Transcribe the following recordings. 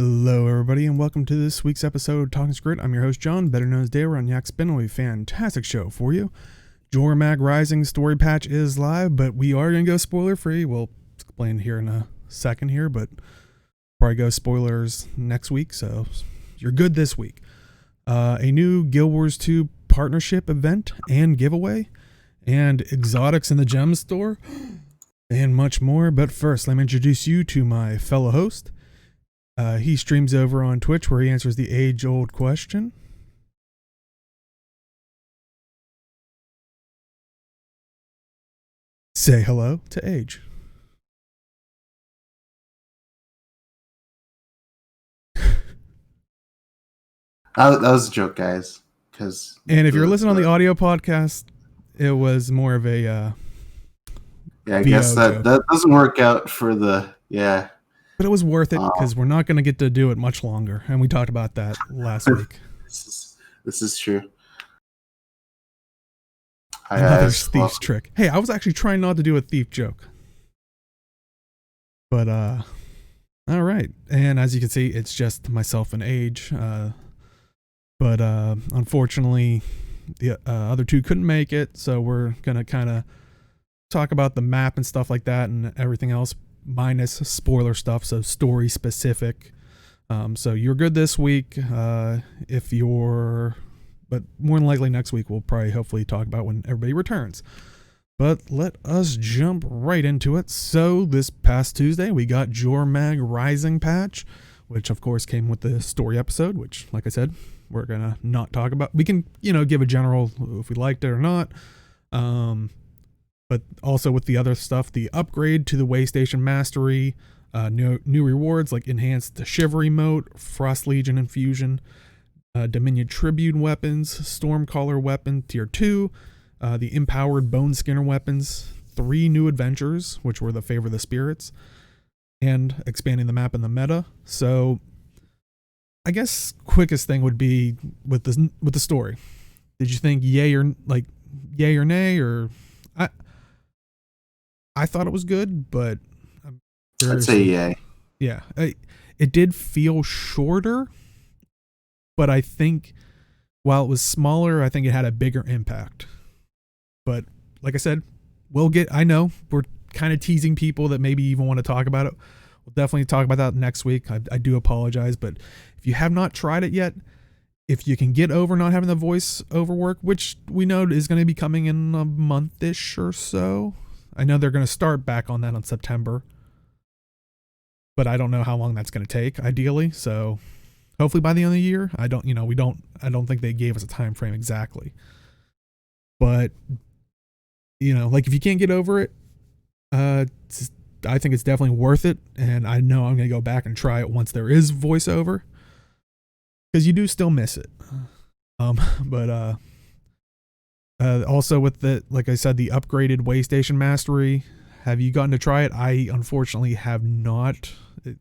Hello, everybody, and welcome to this week's episode of Talking Skritt. I'm your host, John, better known as Dale. We're on Yak Spin, a fantastic show for you. Jormag Rising story patch is live, but we are going to go spoiler free. We'll explain here in a second here, but probably go spoilers next week, so you're good this week. A new Guild Wars 2 partnership event and giveaway, and exotics in the gem store, and much more. But first, let me introduce you to my fellow host. He streams over on Twitch where he answers the age-old question. Say hello to Age. That was a joke, guys. And if you're listening on the audio podcast, it was more of a yeah, I guess that doesn't work out for the But it was worth it because we're not going to get to do it much longer, and we talked about that last week. This is true. Another thief's trick. Hey, I was actually trying not to do a thief joke, but all right. And as you can see, it's just myself and Age. But unfortunately, the other two couldn't make it, so we're gonna kind of talk about the map and stuff like that, and everything else, minus spoiler stuff, so story specific. So you're good this week. But more than likely next week we'll probably hopefully talk about when everybody returns. But let us jump right into it. So this past Tuesday we got Jormag Rising patch, which of course came with the story episode, which, like I said, we're gonna not talk about. We can, give a general if we liked it or not. But also with the other stuff, the upgrade to the Waystation Mastery, new rewards like enhanced Chivalry Mode, Frost Legion Infusion, Dominion Tribute weapons, Stormcaller weapon tier 2, the empowered Bone Skinner weapons, 3 new adventures, which were the Favor of the Spirits, and expanding the map and the meta. So I guess quickest thing would be with the story. Did you think yay or nay, or I thought it was good, but I'd say yay. Yeah, it did feel shorter, but I think while it was smaller, I think it had a bigger impact. But like I said, I know we're kind of teasing people that maybe even want to talk about it. We'll definitely talk about that next week. I do apologize, but if you have not tried it yet, if you can get over not having the voice over work, which we know is going to be coming in a month-ish or so. I know they're going to start back on that on September, but I don't know how long that's going to take ideally. So hopefully by the end of the year. I don't think they gave us a time frame exactly, but if you can't get over it, I think it's definitely worth it. And I know I'm going to go back and try it once there is voiceover, because you do still miss it. But also with like I said, the upgraded Waystation Mastery, have you gotten to try it? I unfortunately have not.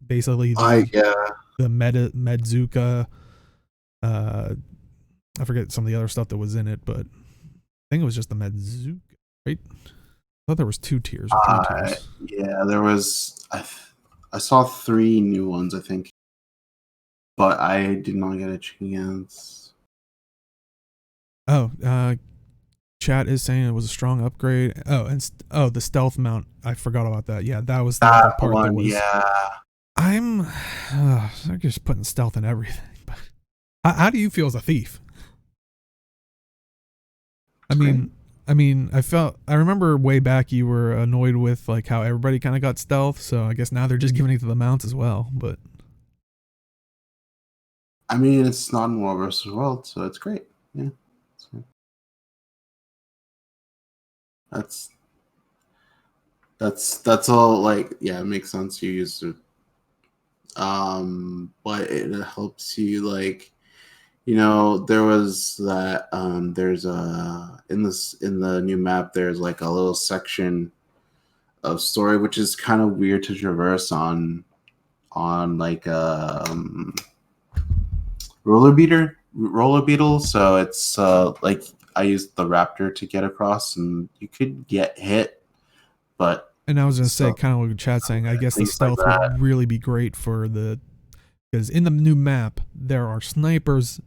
Basically, the Medzuka, I forget some of the other stuff that was in it, but I think it was just the Medzuka, right? I thought there was 2 tiers. Or 3 tiers. Yeah, there was. I saw 3 new ones, I think, but I did not get a chance. Chat is saying it was a strong upgrade. The stealth mount. I forgot about that. Yeah, that was the other part one, that was. Yeah. They're just putting stealth in everything. But how do you feel as a thief? I mean, I remember way back you were annoyed with like how everybody kind of got stealth. So I guess now they're just giving it to the mounts as well. But I mean, it's not in World vs. World, so it's great. Yeah. That's all. Like, yeah, it makes sense. You use it, but it helps you. Like, there was that. There's in the new map. There's like a little section of story which is kind of weird to traverse on like roller beetle. So it's like I used the raptor to get across, and you could get hit, but And I was going to say, kind of what chat saying, I guess the stealth would really be great for the because in the new map there are snipers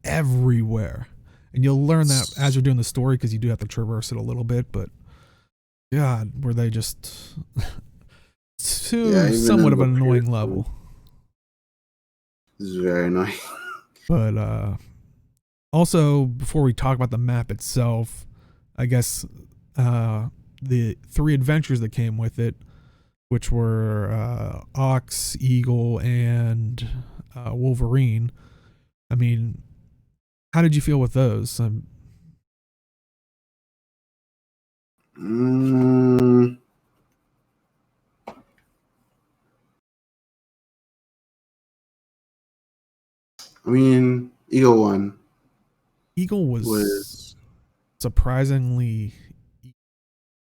everywhere, and you'll learn that as you're doing the story because you do have to traverse it a little bit. But God, were they just to somewhat of an annoying level. It's very annoying. But also, before we talk about the map itself, I guess the 3 adventures that came with it, which were Ox, Eagle, and Wolverine. I mean, how did you feel with those? I mean, Eagle won. Eagle was surprisingly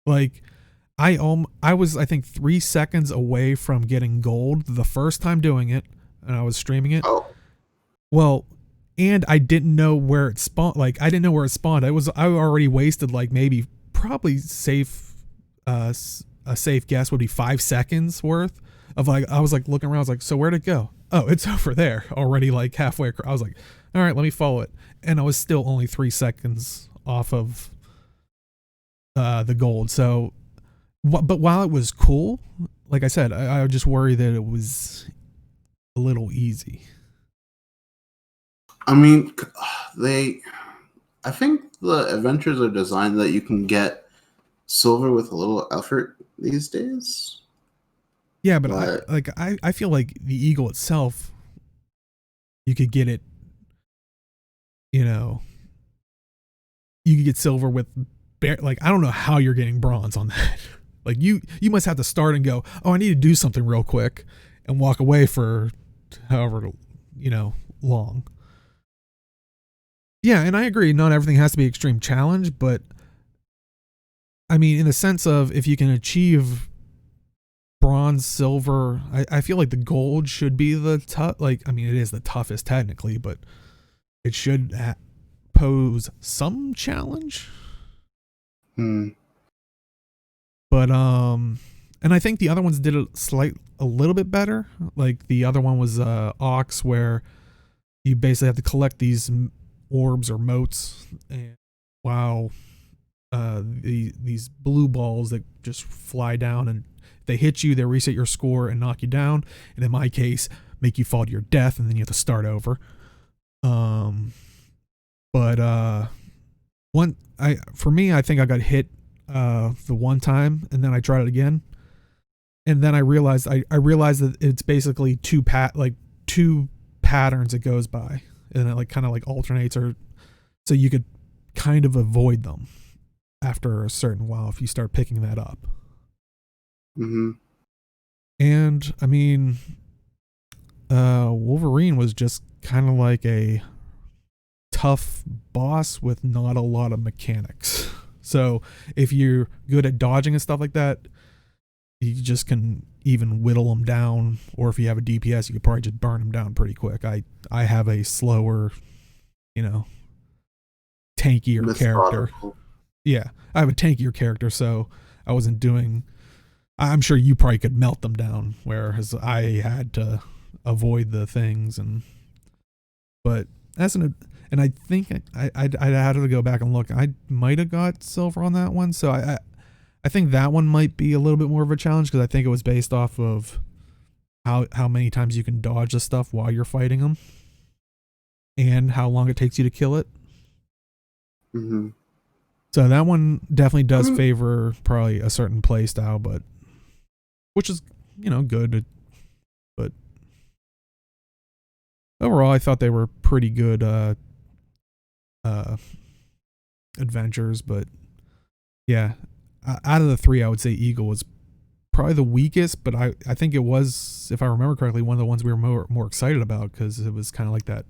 like I was I think 3 seconds away from getting gold the first time doing it, and I was streaming it. Oh. Well, and I didn't know where it spawned. Like I didn't know where it spawned. I already wasted like maybe probably a safe guess would be 5 seconds worth of like I was like looking around. I was like, so where'd it go? Oh, it's over there already. Like halfway across. I was like, all right, let me follow it, and I was still only 3 seconds off of the gold. So, but while it was cool, like I said, I just worry that it was a little easy. I mean, I think the adventures are designed that you can get silver with a little effort these days. Yeah, but I feel like the Eagle itself, you could get it, you could get silver with like I don't know how you're getting bronze on that. Like you must have to start and go, oh, I need to do something real quick, and walk away for however long. Yeah, and I agree. Not everything has to be extreme challenge, but I mean, in the sense of if you can achieve bronze, silver, I feel like the gold should be the tough. Like, I mean, it is the toughest technically, but it should pose some challenge. But and I think the other ones did a little bit better. Like the other one was Ox, where you basically have to collect these orbs or motes, and wow, these blue balls that just fly down, and if they hit you, they reset your score and knock you down, and in my case make you fall to your death, and then you have to start over. But for me, I think I got hit the one time, and then I tried it again, and then I realized that it's basically two patterns it goes by, and it like kind of like alternates, or so you could kind of avoid them after a certain while if you start picking that up. And I mean, Wolverine was just kind of like a tough boss with not a lot of mechanics. So if you're good at dodging and stuff like that, you just can even whittle them down, or if you have a DPS, you could probably just burn them down pretty quick. I have a slower, tankier character. Yeah, I have a tankier character, so I wasn't doing. I'm sure you probably could melt them down, whereas I had to avoid the things, but and I think I'd had to go back and look. I might have got silver on that one, so I think that one might be a little bit more of a challenge, because I think it was based off of how many times you can dodge the stuff while you're fighting them, and how long it takes you to kill it. So that one definitely does favor probably a certain play style, but which is good. But overall, I thought they were pretty good adventures. But yeah, out of the 3, I would say Eagle was probably the weakest, but I think it was, if I remember correctly, one of the ones we were more excited about, because it was kind of like that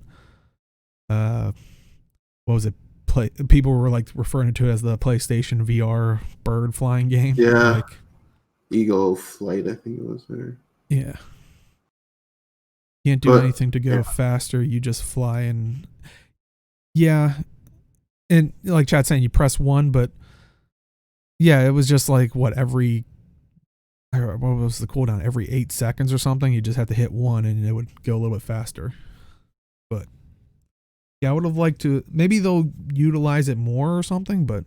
what was it, people were like referring to it as the PlayStation VR bird flying game. Yeah, like Eagle Flight, I think it was there. Yeah, can't do anything to go faster, you just fly. And yeah, and like Chad's saying, you press 1, but yeah, it was just like what, every what was the cooldown? Every 8 seconds or something. You just have to hit one, and it would go a little bit faster. But yeah, I would have liked to. Maybe they'll utilize it more or something. But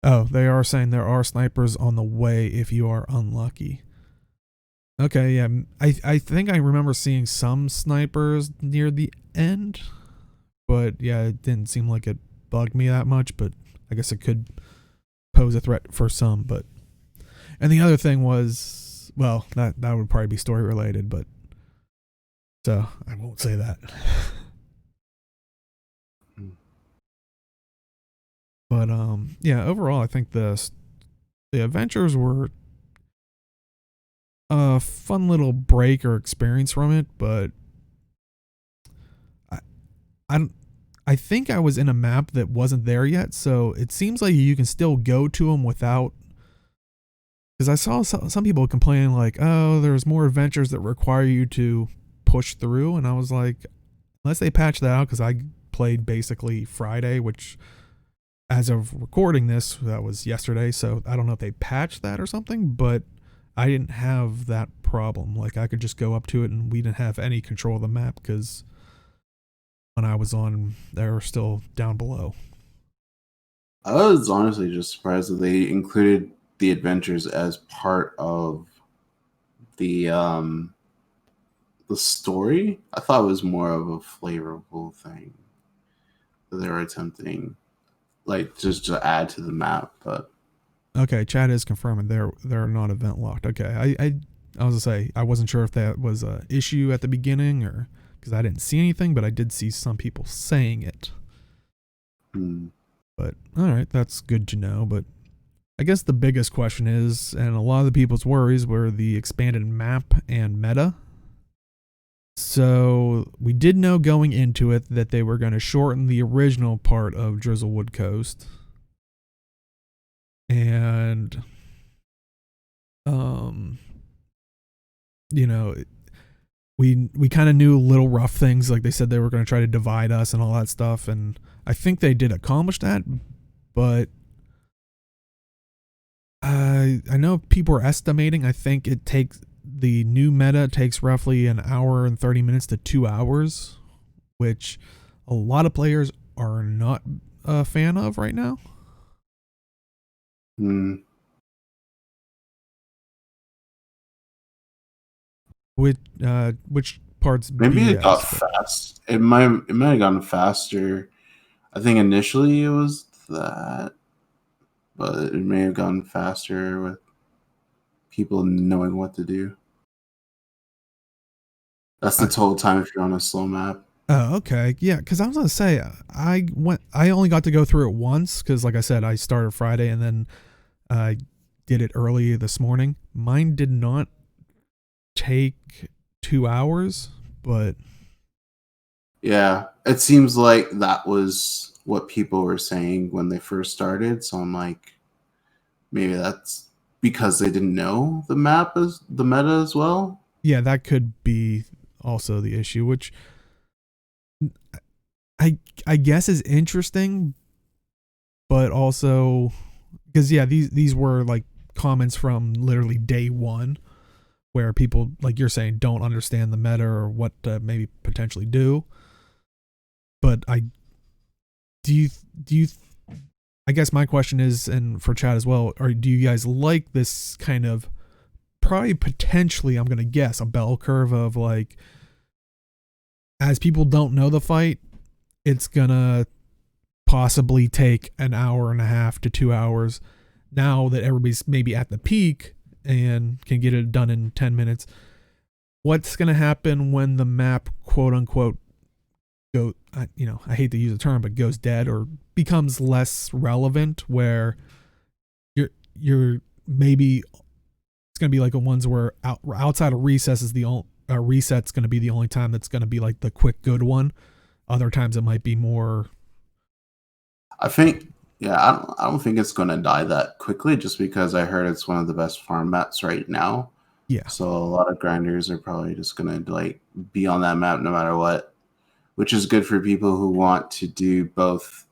oh, they are saying there are snipers on the way if you are unlucky. Okay, yeah, I think I remember seeing some snipers near the end, but yeah, it didn't seem like it bugged me that much. But I guess it could pose a threat for some. But and the other thing was, well, that would probably be story related, but so I won't say that. But yeah, overall, I think the adventures were a fun little break or experience from it. But I I I think I was in a map that wasn't there yet, so it seems like you can still go to them without. Because I saw some people complaining like, oh, there's more adventures that require you to push through, and I was like, unless they patch that out, because I played basically Friday, which as of recording this, that was yesterday, so I don't know if they patched that or something, but I didn't have that problem. Like, I could just go up to it, and we didn't have any control of the map, because when I was on, they were still down below. I was honestly just surprised that they included the adventures as part of the story. I thought it was more of a flavorful thing that they were attempting, like just to add to the map. But Okay, chat is confirming they're not event locked. Okay, I was gonna say I wasn't sure if that was a issue at the beginning or because I didn't see anything, but I did see some people saying it. But all right, that's good to know. But I guess the biggest question is, and a lot of the people's worries were the expanded map and meta. So we did know going into it that they were going to shorten the original part of Drizzlewood Coast. And you know, we kind of knew little rough things, like they said they were going to try to divide us and all that stuff, and I think they did accomplish that. But I know people are estimating, I think it takes, the new meta takes roughly an hour and 30 minutes to 2 hours, which a lot of players are not a fan of right now. Which parts? Maybe BS, it got fast. It might have gotten faster. I think initially it was that, but it may have gone faster with people knowing what to do. That's the total time if you're on a slow map. Oh, okay. Yeah, because I was gonna say I only got to go through it once because, like I said, I started Friday and then I did it early this morning. Mine did not take 2 hours, but yeah, it seems like that was what people were saying when they first started. So I'm like, maybe that's because they didn't know the map is the meta as well. Yeah, that could be also the issue, which I guess is interesting, but also because yeah, these were like comments from literally day one, where people, like you're saying, don't understand the meta or what to maybe potentially do. But I guess my question is, and for chat as well, do you guys like this kind of, probably potentially, I'm gonna guess, a bell curve of like, as people don't know the fight, it's gonna possibly take an hour and a half to 2 hours. Now that everybody's maybe at the peak and can get it done in 10 minutes, what's gonna happen when the map, quote unquote, I hate to use the term, but goes dead or becomes less relevant, where you're maybe it's gonna be like the ones where outside of recess is the only reset's gonna be the only time that's gonna be like the quick good one. Other times it might be more. I think, yeah, I don't think it's gonna die that quickly, just because I heard it's one of the best farm maps right now. Yeah. So a lot of grinders are probably just gonna like be on that map no matter what, which is good for people who want to do both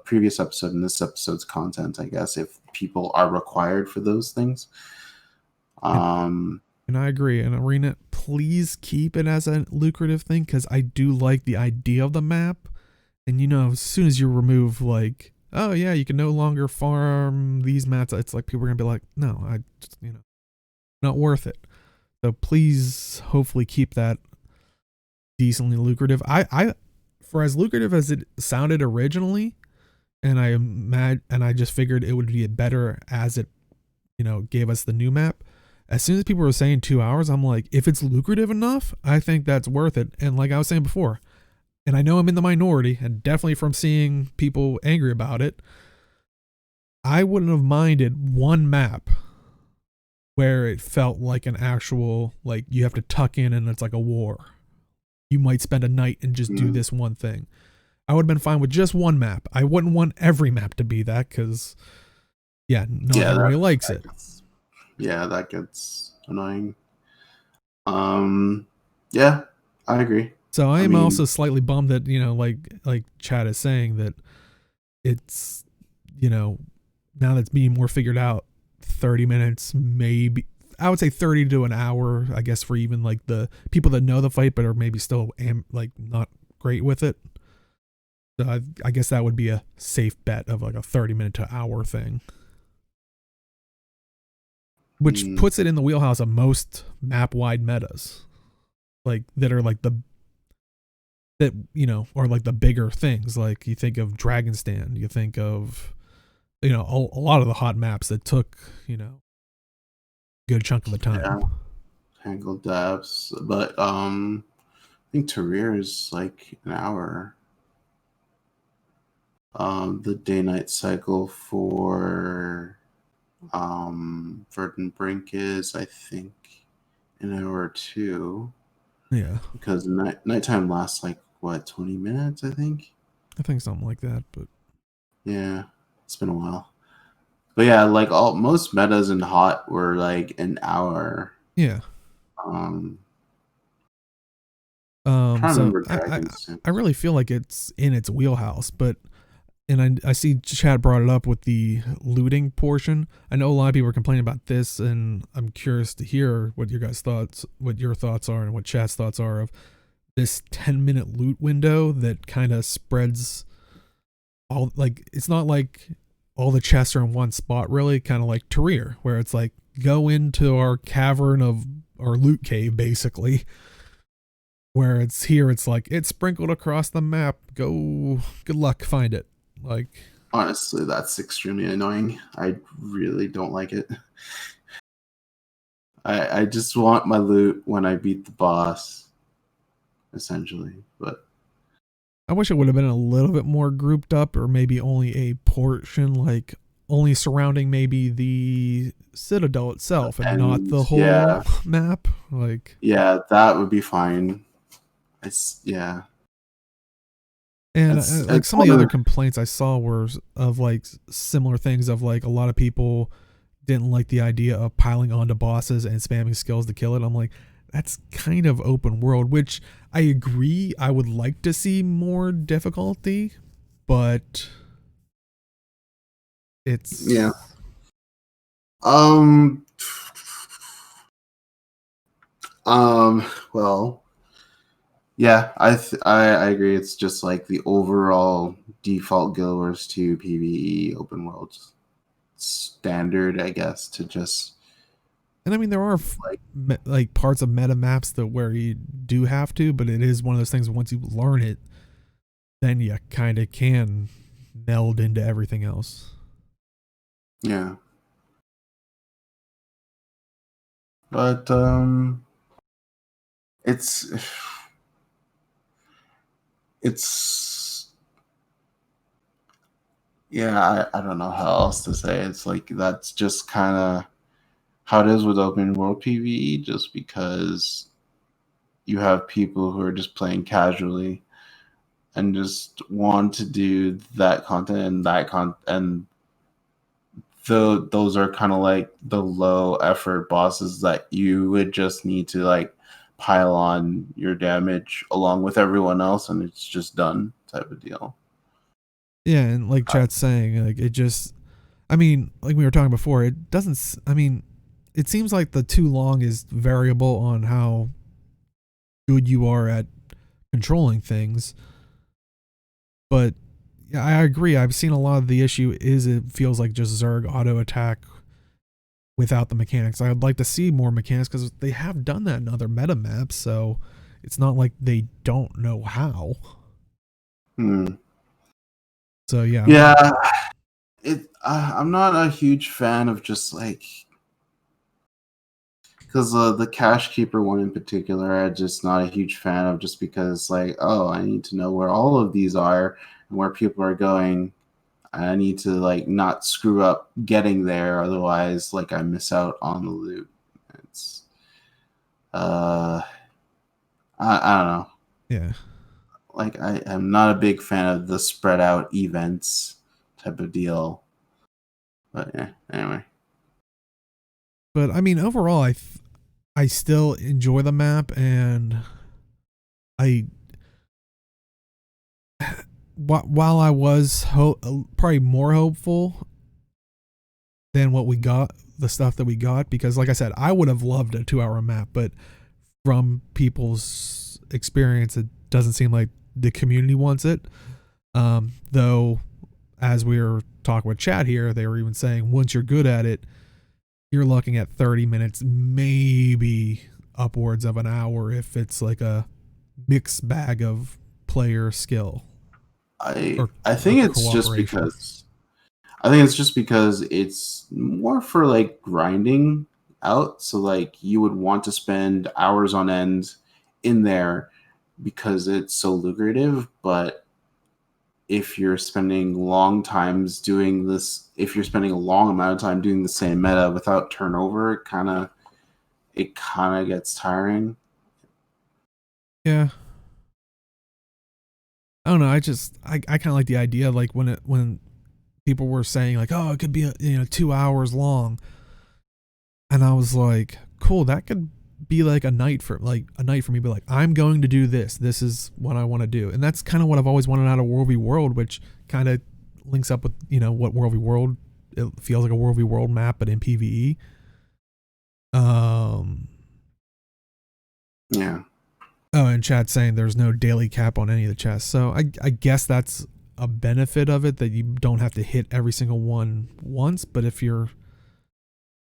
previous episode and this episode's content, I guess, if people are required for those things. And I agree. And Arena, please keep it as a lucrative thing, because I do like the idea of the map. And as soon as you remove like, oh yeah, you can no longer farm these mats, it's like people are gonna be like, no, I just, not worth it. So please, hopefully, keep that decently lucrative. I for as lucrative as it sounded originally, and I just figured it would be better as it, gave us the new map. As soon as people were saying 2 hours, I'm like, if it's lucrative enough, I think that's worth it. And like I was saying before, and I know I'm in the minority, and definitely from seeing people angry about it, I wouldn't have minded one map where it felt like an actual, like you have to tuck in and it's like a war. You might spend a night and just do this one thing. I would have been fine with just one map. I wouldn't want every map to be that, because not everybody likes it. That gets annoying. Yeah, I agree. So I am also slightly bummed that, like Chad is saying, that it's, now that's being more figured out, 30 minutes, maybe, I would say 30 to an hour, I guess, for even like the people that know the fight but are maybe still like not great with it. So I guess that would be a safe bet of like a 30-minute to hour thing, which puts it in the wheelhouse of most map-wide metas, like that are like or like the bigger things. Like you think of Dragon Stand, you think of, a lot of the hot maps that took, good chunk of the time. Yeah. Tangled Depths, but I think Terrir is like an hour. The day-night cycle for Verdant Brink is, I think, an hour or two. Yeah. Because nighttime lasts like, what, 20 minutes, I think? I think something like that, but... Yeah, it's been a while. But yeah, like most metas in hot were like an hour. Yeah. So I really feel like it's in its wheelhouse, but... And I see Chad brought it up with the looting portion. I know a lot of people are complaining about this, and I'm curious to hear what your thoughts are, and what Chad's thoughts are of this 10-minute loot window that kind of spreads all, like, it's not like all the chests are in one spot, really, kind of like Terrir, where it's like, go into our cavern of our loot cave, basically. Where it's like, it's sprinkled across the map. Go, good luck, find it. Like, honestly, that's extremely annoying. I really don't like it. I just want my loot when I beat the boss, essentially. But I wish it would have been a little bit more grouped up, or maybe only a portion, like only surrounding maybe the citadel itself and not the whole map. Like, yeah, that would be fine. And like some of the other complaints I saw were of like similar things, of like a lot of people didn't like the idea of piling onto bosses and spamming skills to kill it. I'm like, that's kind of open world, which I agree. I would like to see more difficulty, but it's well, yeah, I agree. It's just like the overall default Guild Wars 2 PvE open world standard, I guess, to just. And I mean, there are like parts of meta maps that where you do have to, but it is one of those things, once you learn it, then you kind of can meld into everything else. Yeah. But it's yeah, I don't know how else to say it. It's like that's just kind of how it is with open world PvE, just because you have people who are just playing casually and just want to do that content and those are kind of like the low effort bosses that you would just need to like pile on your damage along with everyone else and it's just done type of deal. Yeah, and like chat's saying, like it just, I mean, like we were talking before, it doesn't. I mean, it seems like the too long is variable on how good you are at controlling things. But yeah, I agree. I've seen a lot of the issue is it feels like just Zerg auto attack without the mechanics. I'd like to see more mechanics because they have done that in other meta maps, so it's not like they don't know how. Hmm. So yeah, Yeah, I'm not a huge fan of just like because the cash keeper one in particular, I'm just not a huge fan of just because like, oh, I need to know where all of these are and where people are going. I need to like not screw up getting there, otherwise like I miss out on the loot. It's uh I don't know. yeah. Like I am not a big fan of the spread out events type of deal. But yeah, anyway. But I mean, overall, I still enjoy the map, and I while I was probably more hopeful than what we got, the stuff that we got, because like I said, I would have loved a 2 hour map, but from people's experience, it doesn't seem like the community wants it. Though, as we were talking with chat here, they were even saying once you're good at it, you're looking at 30 minutes, maybe upwards of an hour if it's like a mixed bag of player skill I or, I or think it's just cooperation. because I think it's just because it's more for like grinding out. So like you would want to spend hours on end in there because it's so lucrative. But if you're spending long times doing this, if you're spending a long amount of time doing the same meta without turnover, it kind of gets tiring. Yeah. I don't know. I kind of like the idea, like when people were saying like, oh, it could be 2 hours long, and I was like, cool, that could be like a night for me. But like, I'm going to do this. This is what I want to do, and that's kind of what I've always wanted out of World v World, which kind of links up with what World v World. It feels like a World v World map, but in PVE. Um. Yeah. Oh, and chat saying there's no daily cap on any of the chests, so I guess that's a benefit of it that you don't have to hit every single one once. But if you're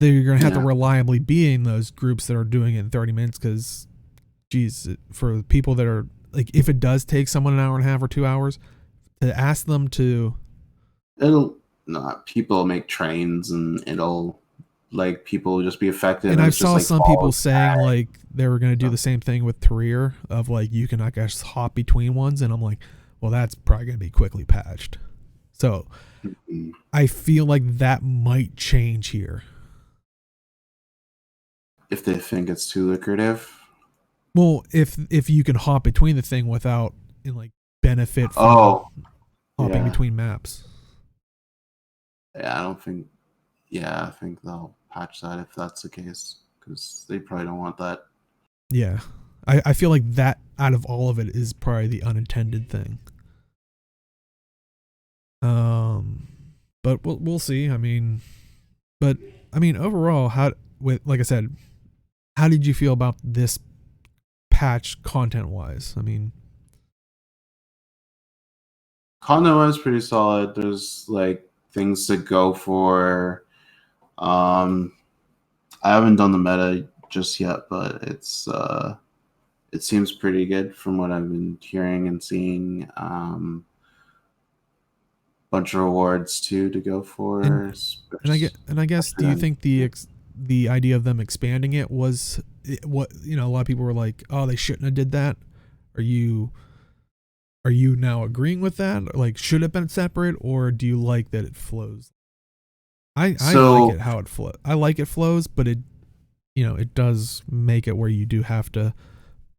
going to have to Yeah. reliably be in those groups that are doing it in 30 minutes because, geez, for people that are like, if it does take someone an hour and a half or 2 hours, to ask them to. It'll not people make trains and it'll like people will just be affected And and I it's just saw like some people follow saying like they were going to do stuff. the same thing with Terrier of like you can, I guess, hop between ones. And I'm like, well, that's probably going to be quickly patched. So Mhm. I feel like that might change here. If they think it's too lucrative. Well, if you can hop between the thing without like benefit from Oh, hopping yeah. between maps. Yeah, I don't think yeah, I think they'll patch that if that's the case because they probably don't want that. Yeah. I feel like that out of all of it is probably the unintended thing. Um but we'll see. I mean overall, how with like I said, how did you feel about this patch content wise? I mean, Content was pretty solid. There's like things to go for. Um, I haven't done the meta just yet, but it seems pretty good from what I've been hearing and seeing. Bunch of rewards too to go and for. and I guess, do you think the idea of them expanding it was what a lot of people were like, oh, they shouldn't have did that? Are you now agreeing with that? Like, should it have been separate, or do you like that it flows? I like So it how it flows. I like it flows, but it does make it where you do have to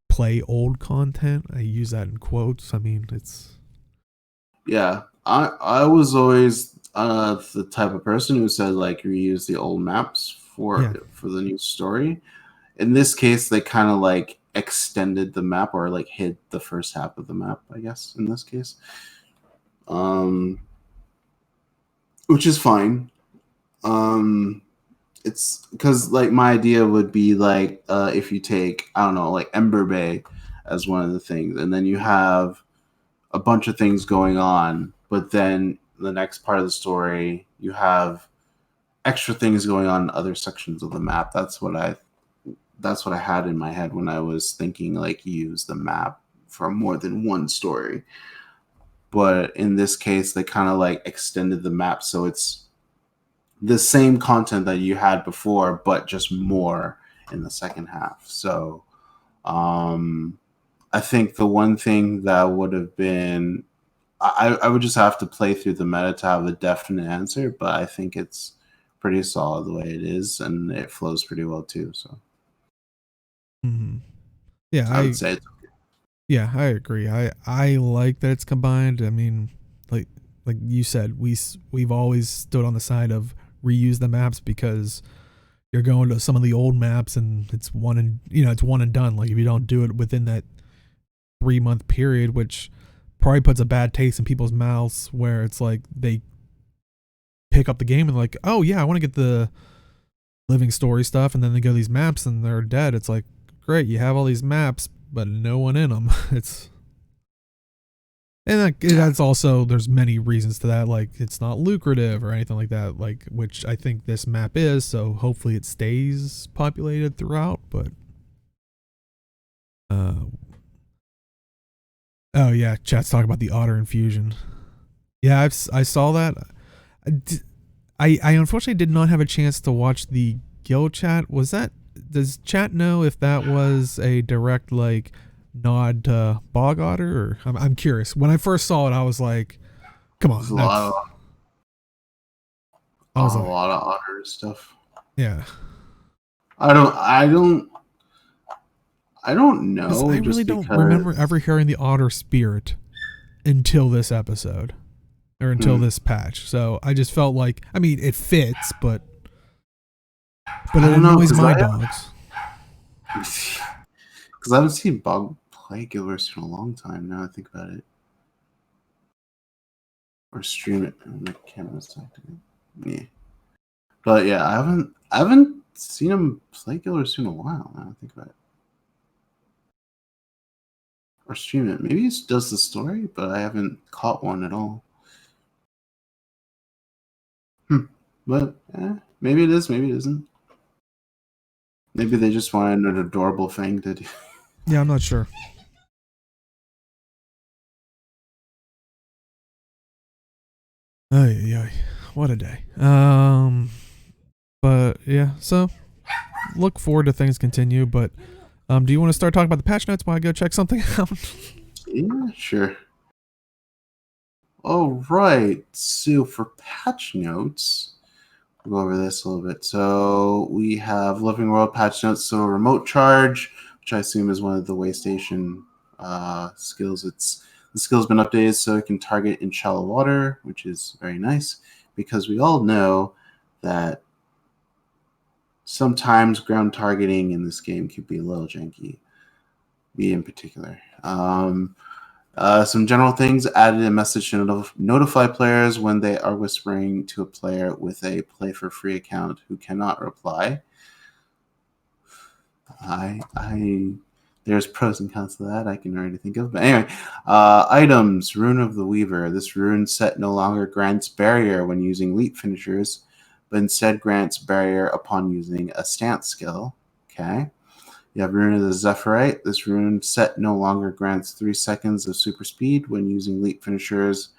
play old content. I use that in quotes. I mean, it's yeah, I was always the type of person who said like reuse the old maps yeah. for the new story. In this case, they kind of like extended the map or like hid the first half of the map, I guess, in this case. which is fine. It's because like my idea would be like if you take, I don't know, like Ember Bay as one of the things, and then you have a bunch of things going on, but then the next part of the story you have extra things going on in other sections of the map. That's what I had in my head when I was thinking like use the map for more than one story. But in this case, they kind of like extended the map so it's the same content that you had before, but just more in the second half. So I think the one thing that would have been I would just have to play through the meta to have a definite answer, but I think it's pretty solid the way it is, and it flows pretty well too. So Mm-hmm. Yeah, I would say I agree. I like that it's combined. I mean, like you said, we've always stood on the side of reuse the maps because you're going to some of the old maps and it's one and done. Like if you don't do it within that 3-month period, which probably puts a bad taste in people's mouths, where it's like they pick up the game and like, oh yeah, I want to get the living story stuff, and then they go to these maps and they're dead. It's like, great, you have all these maps, but no one in them. It's and that's also, there's many reasons to that, like it's not lucrative or anything like that, like which I think this map is, so hopefully it stays populated throughout. But oh yeah, chat's talking about the otter infusion. Yeah, I saw that. I unfortunately did not have a chance to watch the guild chat. Does chat know if that was a direct like nod to bog otter? Or I'm curious. When I first saw it, I was like, come on, there's a that's. I was like, lot of otter stuff. yeah. I don't know. I really don't remember ever hearing the otter spirit until this episode or until this patch. So I just felt like, I mean, it fits, but it annoys my dogs. Because I haven't seen bug play Guild Wars in a long time now. I think about it. Or stream it on the camera's active. Yeah. But yeah, I haven't seen him play Guild Wars in a while now. I think about it. Or stream it. Maybe he does the story, but I haven't caught one at all. But maybe it is, maybe it isn't. Maybe they just wanted an adorable thing to do. Yeah, I'm not sure. Ay, what a day. But yeah, so look forward to things continue. But do you want to start talking about the patch notes while I go check something out? Yeah, sure. All right. So for patch notes, we'll go over this a little bit. So we have Living World patch notes. So remote charge, which I assume is one of the Waystation skills. The skill's been updated so it can target in shallow water, which is very nice because we all know that sometimes ground targeting in this game could be a little janky. Me in particular. Some general things: added a message to notify players when they are whispering to a player with a play for free account who cannot reply. There's pros and cons to that I can already think of. But anyway, items: Rune of the Weaver. This rune set no longer grants barrier when using leap finishers, but instead grants barrier upon using a stance skill. Okay. You have Rune of the Zephyrite. This rune set no longer grants 3 seconds of super speed when using leap finishers,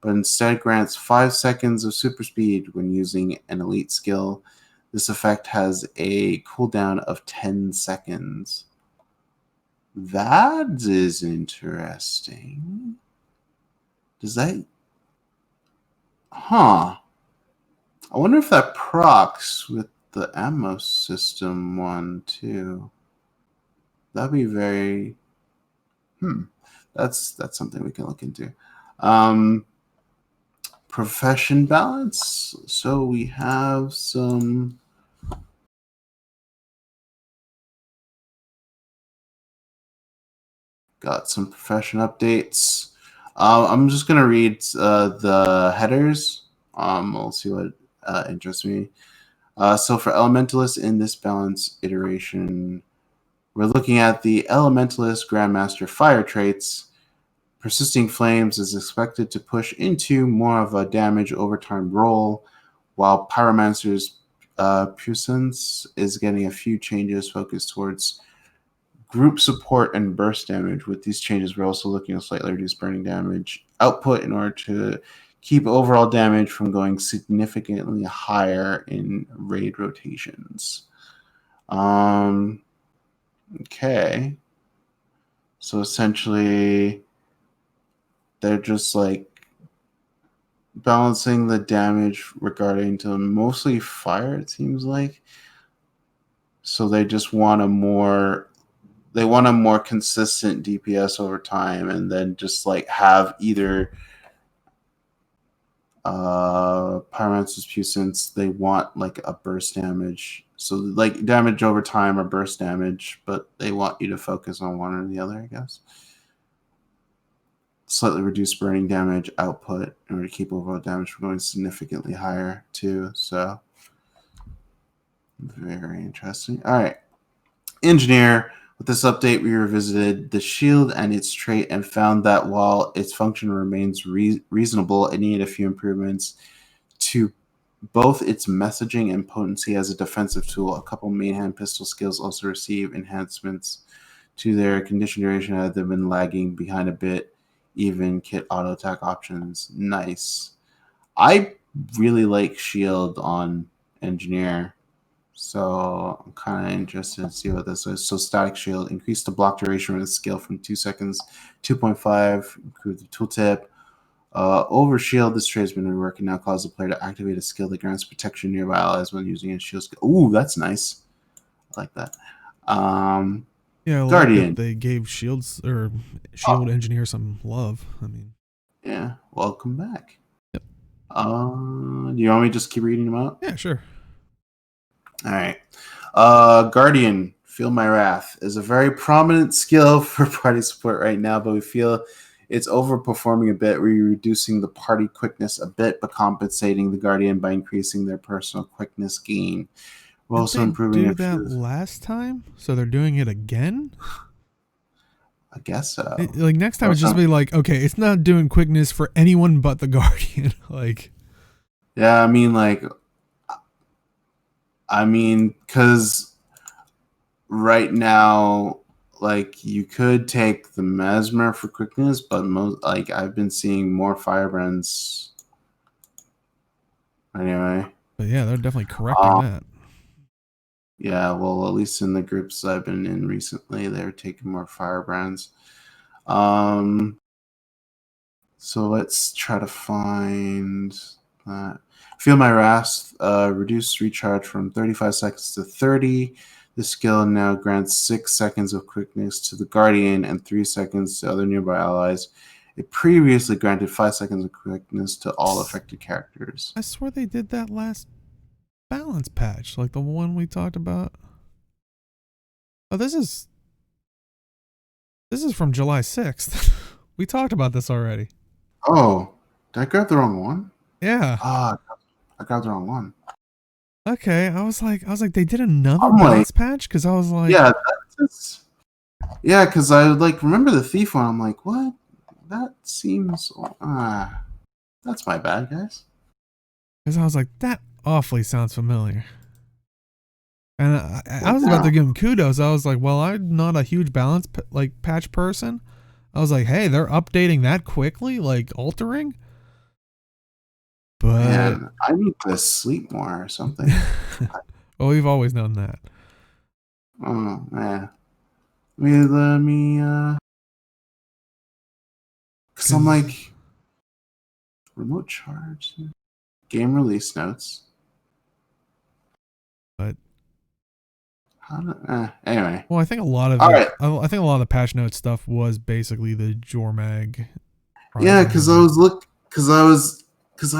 but instead grants 5 seconds of super speed when using an elite skill. This effect has a cooldown of 10 seconds. That is interesting. Does that... Huh. I wonder if that procs with the ammo system one, too. That'd be very... That's something we can look into. Profession balance. So we have some... Got some profession updates. I'm just going to read the headers We'll see what interests me. So for Elementalist in this balance iteration, we're looking at the Elementalist Grandmaster Fire traits. Persisting Flames is expected to push into more of a damage over time role, while Pyromancer's Puissance is getting a few changes focused towards group support and burst damage. With these changes, we're also looking to slightly reduce burning damage output in order to keep overall damage from going significantly higher in raid rotations. Okay. So essentially, they're just like balancing the damage regarding to mostly fire, it seems like. So they just want a more consistent DPS over time, and then just like have either Pyromancer's Puissance, they want like a burst damage. So like damage over time or burst damage, but they want you to focus on one or the other, I guess. Slightly reduce burning damage output in order to keep overall damage from going significantly higher too. So very interesting. All right. Engineer. With this update, we revisited the shield and its trait and found that while its function remains reasonable, it needed a few improvements to both its messaging and potency as a defensive tool. A couple main hand pistol skills also receive enhancements to their condition duration as they've been lagging behind a bit. Even kit auto attack options. Nice. I really like shield on engineer. So I'm kind of interested to see what this is. So static shield, increase the block duration with a skill from 2 seconds, 2.5, improve the tooltip. Over shield, this trait has been reworked and now causes the player to activate a skill that grants protection nearby allies when using a shield skill. Ooh, that's nice. I like that. Yeah, I like Guardian. that they gave shield engineer some love. I mean, yeah, welcome back. Yep. Do you want me to just keep reading them out? Yeah, sure. All right. Guardian, Feel My Wrath, is a very prominent skill for party support right now, but we feel it's overperforming a bit. We're reducing the party quickness a bit, but compensating the Guardian by increasing their personal quickness gain. We're also improving do that last time, so they're doing it again. I guess so. Like next time, it's just be like, okay, it's not doing quickness for anyone but the Guardian. Like, yeah, I mean, because right now, like you could take the Mesmer for quickness, but most like I've been seeing more Firebrands. Anyway, but yeah, they're definitely correcting that. Yeah, well, at least in the groups I've been in recently, they're taking more Firebrands. So let's try to find that. Feel My Wrath, reduce recharge from 35 seconds to 30. The skill now grants 6 seconds of quickness to the Guardian and 3 seconds to other nearby allies. It previously granted 5 seconds of quickness to all affected characters. I swear they did that last balance patch, like the one we talked about. Oh, this is from July 6th. We talked about this already. Oh, did I grab the wrong one? Yeah. I grabbed the wrong one. Okay, I was like, they did another balance patch because I was like, yeah, because I like remember the thief one. I'm like, what? That seems that's my bad, guys. Because I was like, that awfully sounds familiar. And I was about to give him kudos. I was like, well, I'm not a huge balance patch person. I was like, hey, they're updating that quickly, like altering. But man, I need to sleep more or something. Well, we've always known that. Oh man, let me because I'm like remote charge, game release notes. But anyway. Well, I think a lot of I think a lot of the patch note stuff was basically the Jormag. Yeah, because I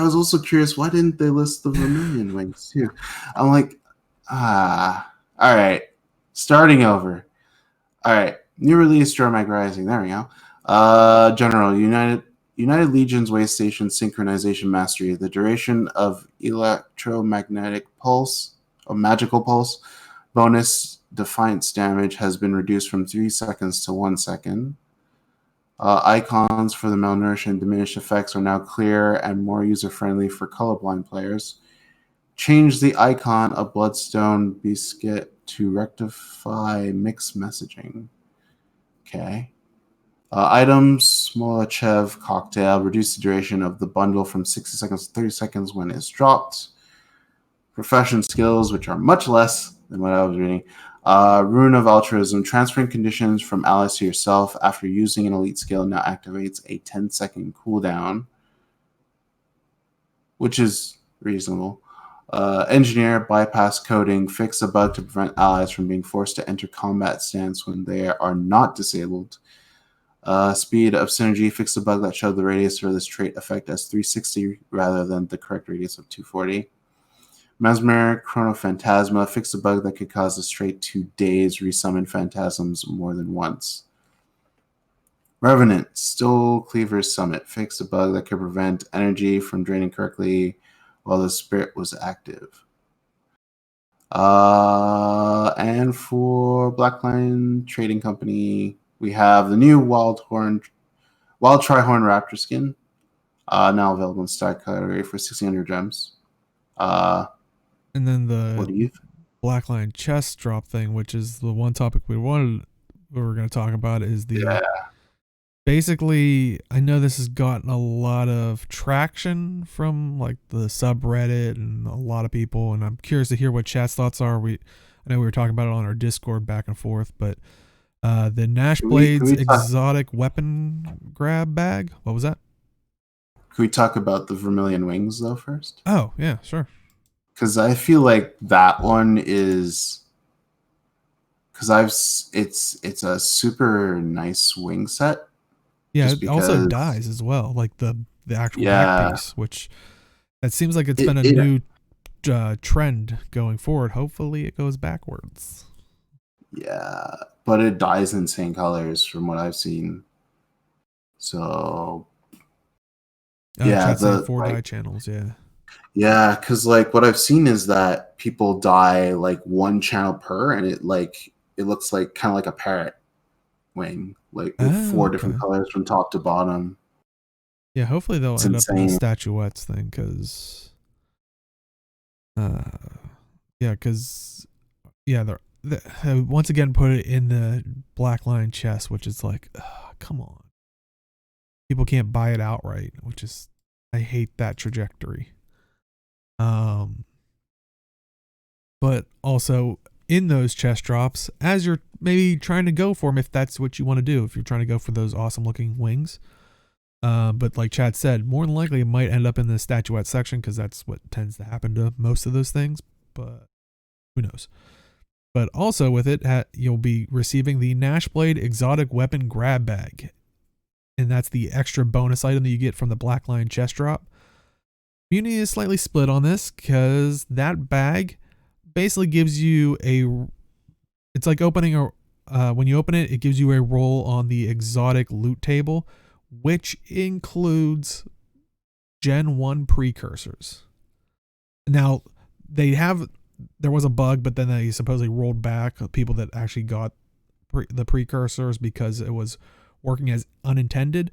was also curious, why didn't they list the Vermilion wings too? I'm like, all right, starting over. All right, new release Jormag Rising. There we go. General, United Legion's Way Station Synchronization Mastery. The duration of electromagnetic pulse, or magical pulse, bonus defiance damage has been reduced from 3 seconds to 1 second. Icons for the malnourished and diminished effects are now clear and more user-friendly for colorblind players. Change the icon of Bloodstone Biscuit to rectify mixed messaging. Okay. Items, Molachev cocktail, reduce the duration of the bundle from 60 seconds to 30 seconds when it's dropped. Profession skills, which are much less than what I was reading. Rune of Altruism, transferring conditions from allies to yourself after using an elite skill now activates a 10-second cooldown, which is reasonable. Engineer, bypass coding, fix a bug to prevent allies from being forced to enter combat stance when they are not disabled. Speed of synergy, fix the bug that showed the radius for this trait effect as 360 rather than the correct radius of 240. Mesmer, Chronophantasma, fix the bug that could cause this trait to daze resummon phantasms more than once. Revenant, Stole Cleaver's Summit, fix a bug that could prevent energy from draining correctly while the spirit was active. And for Blackline Trading Company, we have the new Wild Trihorn Raptor skin, now available in stock category for 1,600 gems. And then the What do you think? Blackline chest drop thing, which is the one topic we were going to talk about, is the basically, I know this has gotten a lot of traction from like the subreddit and a lot of people, and I'm curious to hear what chat's thoughts are. I know we were talking about it on our Discord back and forth, but the Nash Blades exotic weapon grab bag. What was that? Can we talk about the Vermilion Wings though first? Oh yeah, sure. Because I feel like that one is, because it's a super nice wing set. Yeah, it also dies as well, like the actual back piece, which it seems like it's been a new trend going forward. Hopefully it goes backwards. Yeah, but it dies in insane colors from what I've seen. So yeah, the 4 die channels, yeah. Yeah, because like what I've seen is that people dye like one channel per, and it looks like kind of like a parrot wing, like with 4 different colors from top to bottom. Yeah, hopefully they'll end up in the statuettes thing, because they're once again put it in the Blackline chest, which is like, come on, people can't buy it outright, which is, I hate that trajectory. But also in those chest drops, as you're maybe trying to go for them, if that's what you want to do, if you're trying to go for those awesome looking wings, but like Chad said, more than likely it might end up in the statuette section, because that's what tends to happen to most of those things, but who knows. But also with it, you'll be receiving the Nashblade exotic weapon grab bag, and that's the extra bonus item that you get from the Blackline chest drop. Community is slightly split on this, because that bag basically gives you it's like opening when you open it, it gives you a roll on the exotic loot table, which includes Gen 1 precursors. Now, there was a bug, but then they supposedly rolled back people that actually got the precursors because it was working as unintended,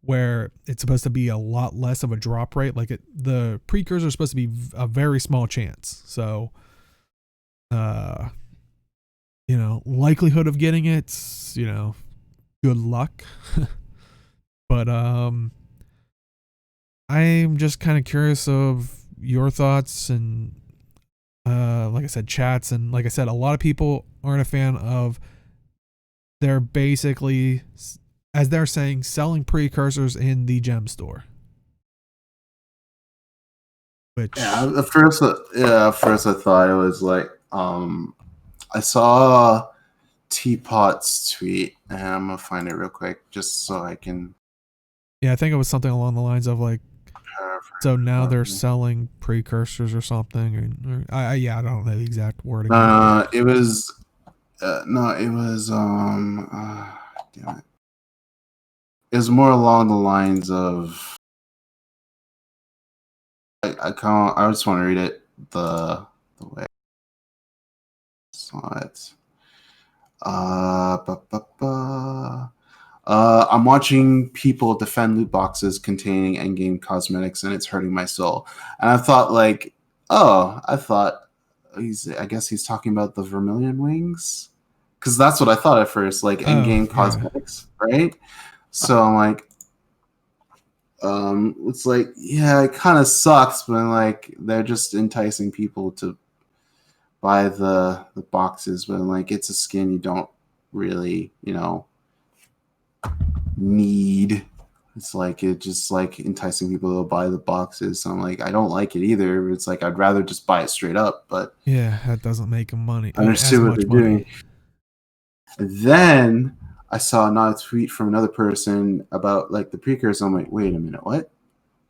where it's supposed to be a lot less of a drop rate. Like the precursor is supposed to be a very small chance. So, likelihood of getting it, good luck. But I'm just kind of curious of your thoughts, and like I said, chats, and like I said, a lot of people aren't a fan of, they're basically, as they're saying, selling precursors in the gem store. Which at first I thought it was like, I saw Teapot's tweet, and I'm gonna find it real quick just so I can. Yeah, I think it was something along the lines of like, so now they're selling precursors or something. I don't know the exact wording. It was, damn it. is more along the lines of I can't. I just want to read it the way I saw it. Ba, ba, ba. I'm watching people defend loot boxes containing endgame cosmetics, and it's hurting my soul. And I thought, like, oh, I thought I guess he's talking about the Vermilion Wings, because that's what I thought at first, like Oh, endgame yeah. cosmetics, right? So I'm like, it's like, yeah, it kind of sucks, but like they're just enticing people to buy the boxes, but like it's a skin you don't really, need. It's like it just like enticing people to buy the boxes. So I'm like, I don't like it either. It's like I'd rather just buy it straight up, but Yeah, that doesn't make money I as understood what they're much money. doing. And then I saw another tweet from another person about like the precursor. I'm like, wait a minute, what?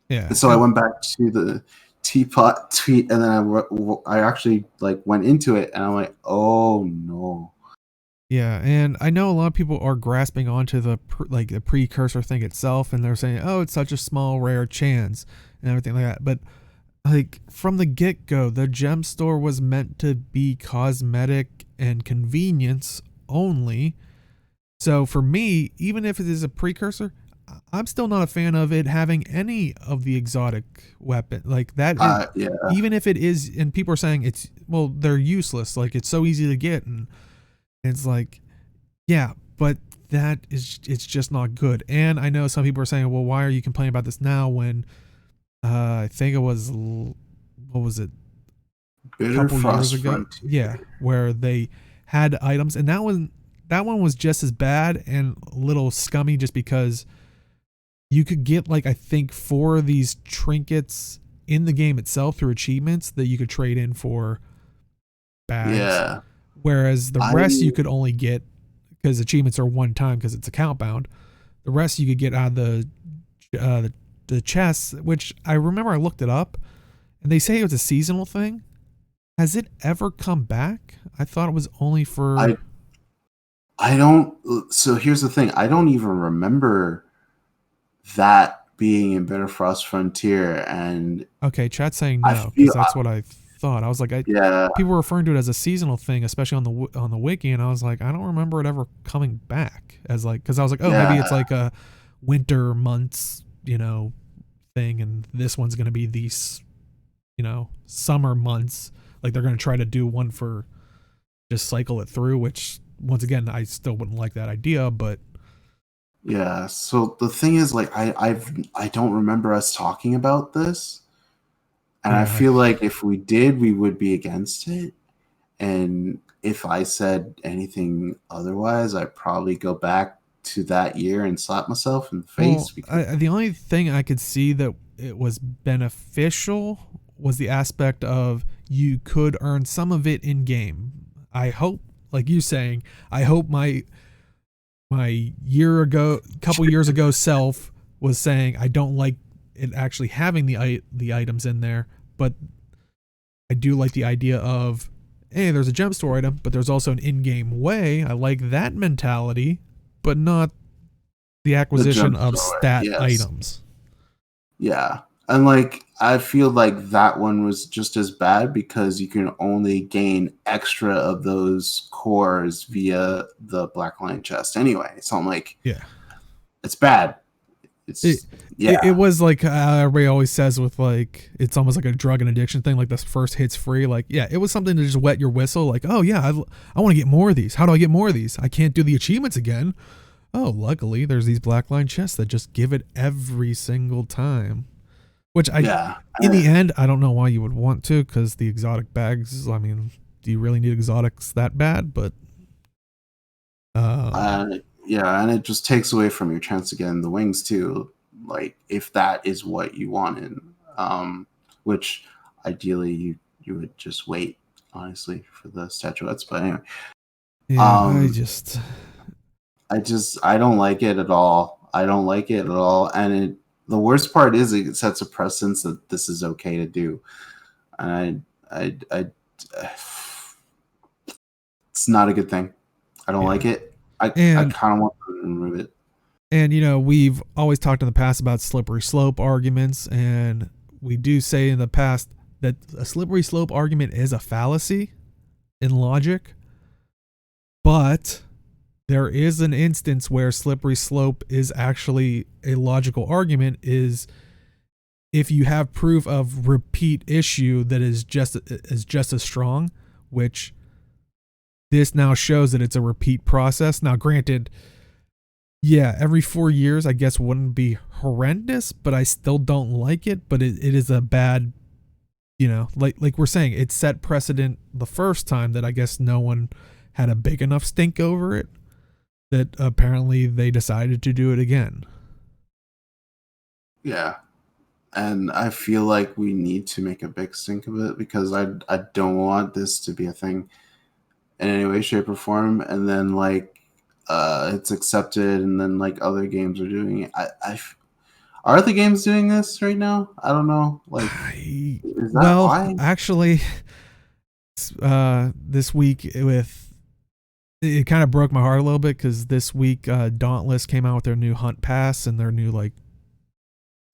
Yeah, And so I and went back to the teapot tweet, and then I actually like went into it, and I'm like, oh no. yeah, and I know a lot of people are grasping onto the precursor thing itself, and they're saying, "Oh, it's such a small, rare chance," and everything like that. But like from the get go, the gem store was meant to be cosmetic and convenience only. So for me, even if it is a precursor, I'm still not a fan of it having any of the exotic weapon like that. Yeah, Even if it is, and people are saying they're useless. Like it's so easy to get, and it's like, yeah, but it's just not good. And I know some people are saying, well, why are you complaining about this now when I think it was what was it, a Bitter couple years Frost ago? Frontier. Yeah, where they had items, and that one was just as bad and a little scummy, just because you could get like I think 4 of these trinkets in the game itself through achievements that you could trade in for bags, Yeah, whereas the I rest you could only get because achievements are one time because it's account bound. The rest you could get out of uh, the the chests, which I remember I looked it up, and they say it was a seasonal thing. Has it ever come back? I thought it was only for. I I don't. So here's the thing. I don't even remember that being in Bitter Frost Frontier, and Okay, chat's saying I no because feel that's what I thought. I was like, yeah, people were referring to it as a seasonal thing, especially on the wiki, and I was like, I don't remember it ever coming back as like because I was like, oh, maybe it's yeah, like a winter months, thing, and this one's gonna be these, summer months. Like they're gonna try to do one for just cycle it through, which once again I still wouldn't like that idea, but yeah. So the thing is, like, I don't remember us talking about this, and I yeah, feel like if we did, we would be against it. And if I said anything otherwise, I'd probably go back to that year and slap myself in the face well, because the only thing I could see that it was beneficial was the aspect of you could earn some of it in game. I hope, like you saying, I hope my couple years ago self was saying I don't like it actually having the items in there, but I do like the idea of, hey, there's a gem store item, but there's also an in-game way. I like that mentality, but not the the acquisition jump of store, stat yes. items. Yeah. And like I feel like that one was just as bad because you can only gain extra of those cores via the Black Lion chest anyway. So I'm like, Yeah. it's bad. It, It's it yeah. was like everybody always says with like it's almost like a drug and addiction thing, like the first hit's free. Like, yeah, it was something to just wet your whistle, like, oh yeah, I want to get more of these. How do I get more of these? I can't do the achievements again. Oh, luckily there's these black line chests that just give it every single time. Which Yeah. in the end, I don't know why you would want to, because the exotic bags. I mean, do you really need exotics that bad? But um, Yeah, and it just takes away from your chance to get in the wings too. Like if that is what you wanted, which ideally you would just wait honestly for the statuettes. But anyway, yeah, um, I don't like it at all. I don't like it at all, and the worst part is it sets a precedence that this is okay to do, and I it's not a good thing. I don't like yeah, it. I and kind of want to remove it. And we've always talked in the past about slippery slope arguments, and we do say in the past that a slippery slope argument is a fallacy in logic, but there is an instance where slippery slope is actually a logical argument, is if you have proof of repeat issue that is just as strong, which this now shows that it's a repeat process. Now, granted, yeah, every 4 years, I guess, wouldn't be horrendous, but I still don't like it. But it is a bad, like we're saying, it set precedent the first time that I guess no one had a big enough stink over it, that apparently they decided to do it again. Yeah. And I feel like we need to make a big stink of it, because I don't want this to be a thing in any way, shape, or form. And then it's accepted, and then other games are doing it. Are other games doing this right now? I don't know. Is that why? Actually, this week it kind of broke my heart a little bit, because this week Dauntless came out with their new Hunt Pass and their new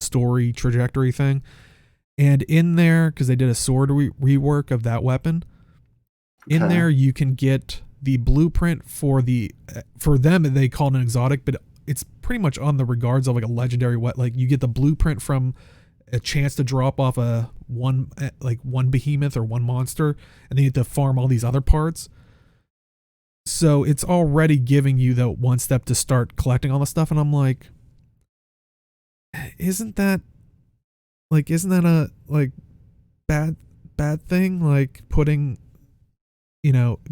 story trajectory thing, and in there, because they did a sword rework of that weapon, in there you can get the blueprint for them they call it an exotic, but it's pretty much on the regards of a legendary you get the blueprint from a chance to drop off one behemoth or one monster, and then you have to farm all these other parts. So it's already giving you the one step to start collecting all the stuff, and I'm like, isn't that a bad thing? Putting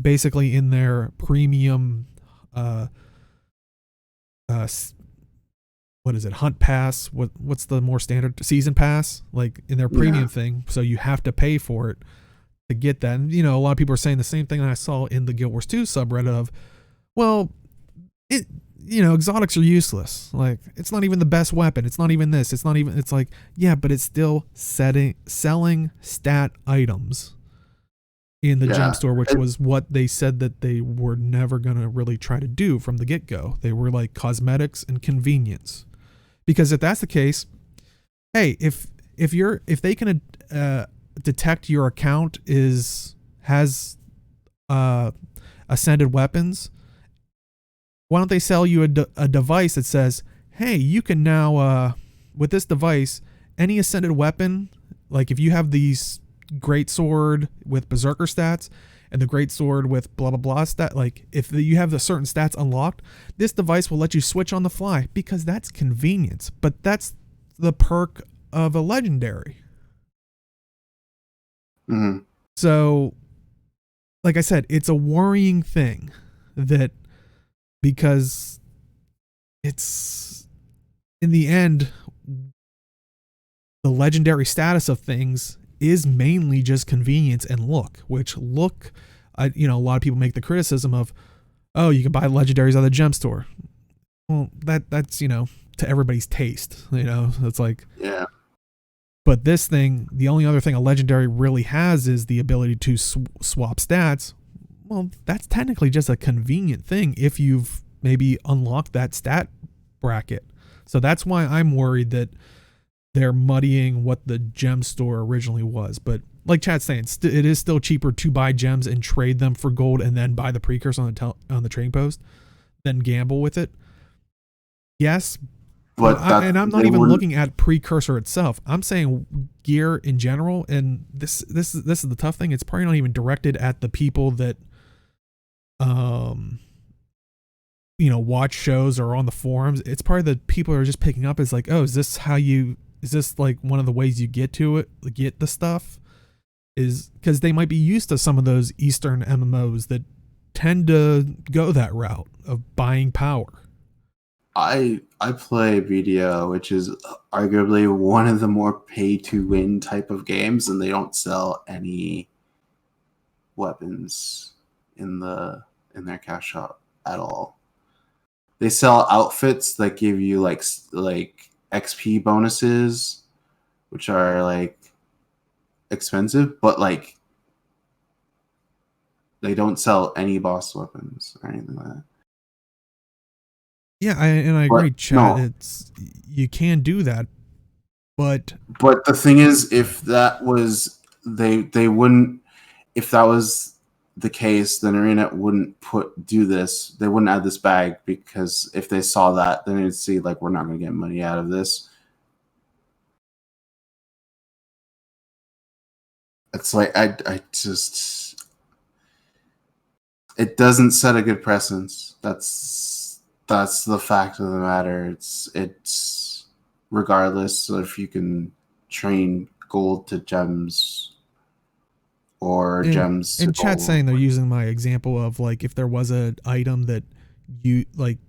basically in their premium what is it, Hunt Pass, what's the more standard season pass, in their premium thing, so you have to pay for it to get that. And a lot of people are saying the same thing that I saw in the Guild Wars 2 subreddit of, well, it exotics are useless, it's not even the best weapon, it's not even this, it's not even, it's yeah, but it's still selling stat items in the gem store, which was what they said that they were never going to really try to do from the get-go. They were cosmetics and convenience. Because if that's the case, hey, if they can detect your account has ascended weapons, why don't they sell you a device that says, hey, you can now with this device, any ascended weapon, if you have these great sword with berserker stats and the great sword with blah blah blah stat, if you have the certain stats unlocked, this device will let you switch on the fly, because that's convenience. But that's the perk of a legendary. Mm-hmm. So like I said, it's a worrying thing that, because it's, in the end, the legendary status of things is mainly just convenience and look, which a lot of people make the criticism of, oh, you can buy legendaries out of the gem store. Well, that's to everybody's taste, it's yeah. But this thing, the only other thing a legendary really has is the ability to swap stats. Well, that's technically just a convenient thing if you've maybe unlocked that stat bracket. So that's why I'm worried that they're muddying what the gem store originally was. But like Chad's saying, it is still cheaper to buy gems and trade them for gold and then buy the precursor on the trading post than gamble with it. Yes, and I'm not even looking at precursor itself. I'm saying gear in general, and this is the tough thing. It's probably not even directed at the people that watch shows or on the forums. It's probably the people who are just picking up as oh, is this one of the ways you get the stuff? Is because they might be used to some of those Eastern MMOs that tend to go that route of buying power. I play BDO, which is arguably one of the more pay to win type of games, and they don't sell any weapons in their cash shop at all. They sell outfits that give you like XP bonuses, which are expensive, but they don't sell any boss weapons or anything like that. Yeah, and I agree, But Chad. no, It's you can do that, but but the thing is, if that was they wouldn't. If that was the case, then Arena wouldn't do this. They wouldn't add this bag, because if they saw that, then they'd see like, we're not going to get money out of this. It's like I just, it doesn't set a good precedence. That's the fact of the matter. It's regardless if you can train gold to gems or and gems to and Chad's gold. saying they're using my example of like if there was a item that you like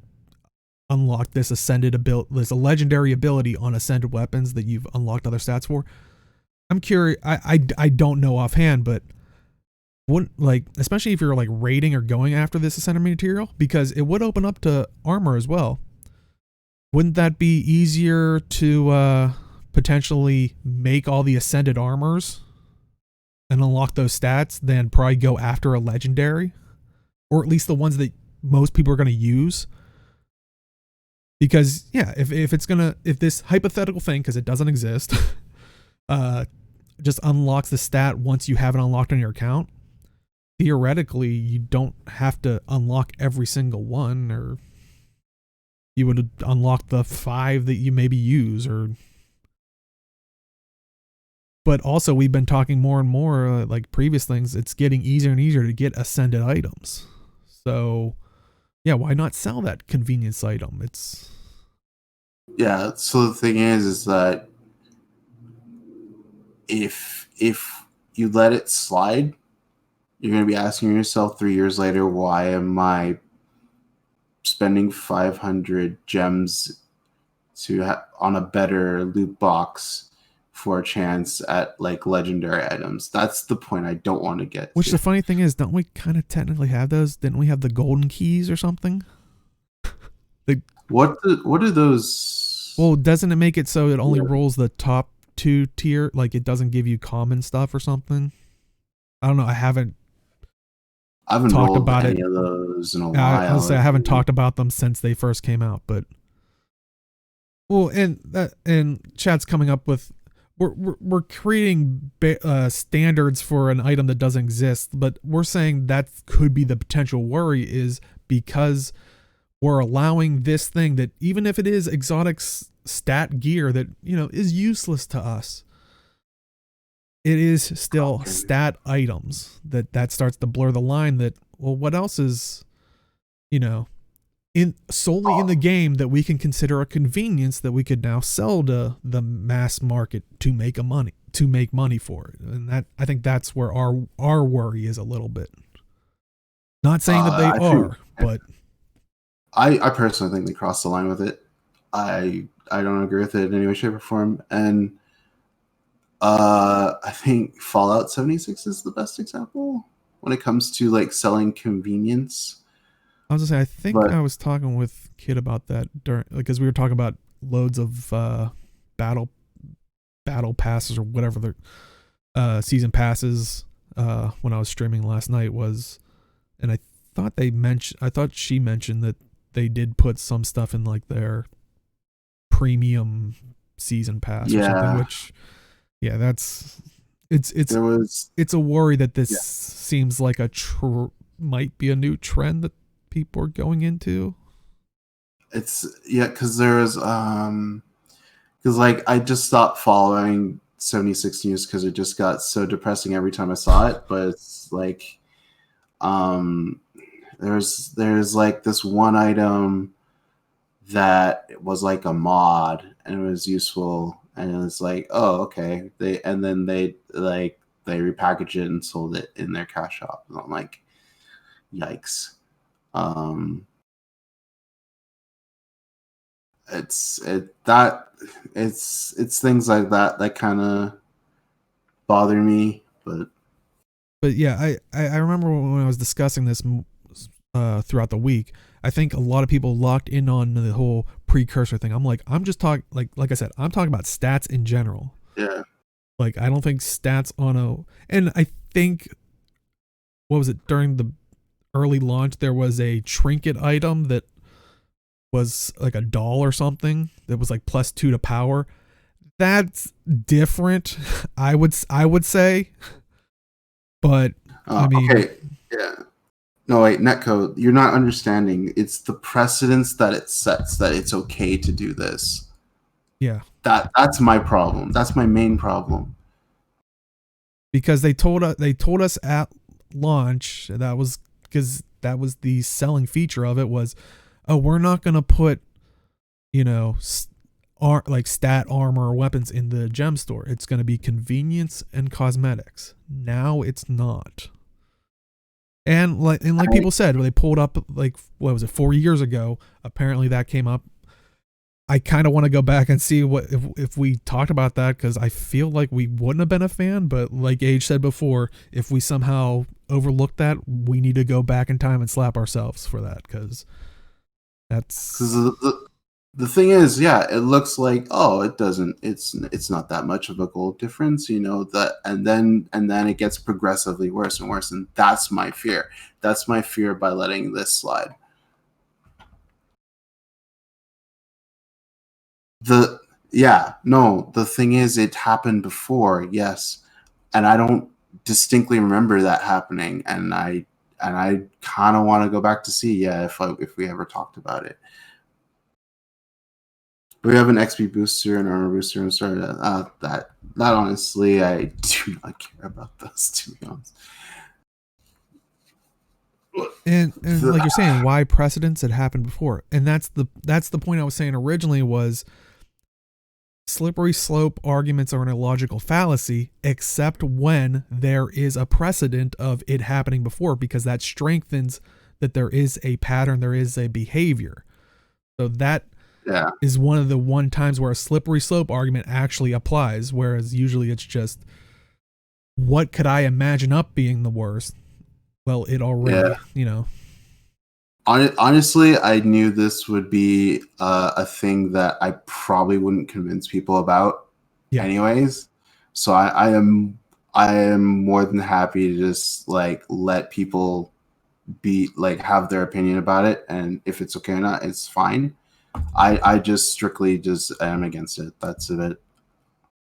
unlocked this ascended ability, there's a legendary ability on ascended weapons that you've unlocked other stats for. I'm curious. I don't know offhand, but wouldn't like, especially if you're like raiding or going after this ascended material, because it would open up to armor as well. Wouldn't that be easier to potentially make all the ascended armors and unlock those stats than probably go after a legendary, or at least the ones that most people are going to use? Because yeah, if this hypothetical thing, because it doesn't exist, just unlocks the stat once you have it unlocked on your account, theoretically you don't have to unlock every single one, or you would unlock the 5 that you maybe use. Or but also we've been talking more and more, like previous things, it's getting easier and easier to get ascended items. So yeah, why not sell that convenience item? It's Yeah. So the thing is that if you let it slide, you're going to be asking yourself 3 years later, why am I spending 500 gems on a better loot box for a chance at like legendary items? That's the point I don't want to get which to. the funny thing is, don't we kind of technically have those? Didn't we have the golden keys or something? What are those? Well, doesn't it make it so it only Yeah. rolls the top 2 tier? Like it doesn't give you common stuff or something? I don't know. I haven't I haven't talked rolled about it. any of those in a I'll say while. I haven't talked about them since they first came out, but well, and Chad's coming up with we're creating standards for an item that doesn't exist, but we're saying that could be the potential worry, is because we're allowing this thing that, even if it is exotic stat gear that is useless to us, it is still stat items that starts to blur the line. That, well, what else is in solely in the game that we can consider a convenience that we could now sell to the mass market to make money for it? And that, I think that's where our worry is a little bit. Not saying that they I think are, but I personally think they crossed the line with it. I don't agree with it in any way, shape, or form. And I think Fallout 76 is the best example when it comes to like selling convenience. I was gonna say, I think I was talking with Kid about that during, because we were talking about loads of battle passes or whatever the season passes when I was streaming last night was, and I thought she mentioned that they did put some stuff in like their premium season pass or something, which that's it's a worry that this seems like might be a new trend that people are going into. It's because there's because like I just stopped following 76 News because it just got so depressing every time I saw it. But it's like there's like this one item that was like a mod and it was useful, and it's like, oh, okay, they repackaged it and sold it in their cash shop, and I'm like, yikes. It's things like that kind of bother me, but yeah, I remember when I was discussing this throughout the week, I think a lot of people locked in on the whole precursor thing. I'm just talking, like I said, I'm talking about stats in general. Yeah. Like, I don't think stats and I think, what was it, during the early launch, there was a trinket item that was like a doll or something that was like +2 to power. That's different, I would say. But I mean, okay, yeah. No, wait, Netcode, you're not understanding. It's the precedence that it sets that it's okay to do this. yeah, That's my problem. That's my main problem. because they told us at launch, that was because that was the selling feature of it, was, oh, we're not going to put, like stat armor or weapons in the gem store. It's going to be convenience and cosmetics. Now it's not. And like people said, when they pulled up, like, what was it, 4 years ago, apparently that came up. I kind of want to go back and see what if we talked about that, because I feel like we wouldn't have been a fan. But like Age said before, if we somehow overlooked that, we need to go back in time and slap ourselves for that, because that's the thing is, yeah, it looks like, oh, it's not that much of a gold difference, that, and then it gets progressively worse and worse, and that's my fear. That's my fear by letting this slide. The thing is, it happened before, yes, and I don't distinctly remember that happening, and I kind of want to go back to see, if we ever talked about it. But we have an XP booster and armor booster, and sorry, that honestly, I do not care about those, to be honest. And like you're saying, why precedents had happened before, and that's the point I was saying originally, was slippery slope arguments are an illogical fallacy, except when there is a precedent of it happening before, because that strengthens that there is a pattern, there is a behavior. So that is one of the times where a slippery slope argument actually applies, whereas usually it's just, what could I imagine up being the worst? Well, it already, Honestly, I knew this would be a thing that I probably wouldn't convince people about, anyways. So I am more than happy to just like let people be like have their opinion about it, and if it's okay or not, it's fine. I just strictly just am against it. That's it.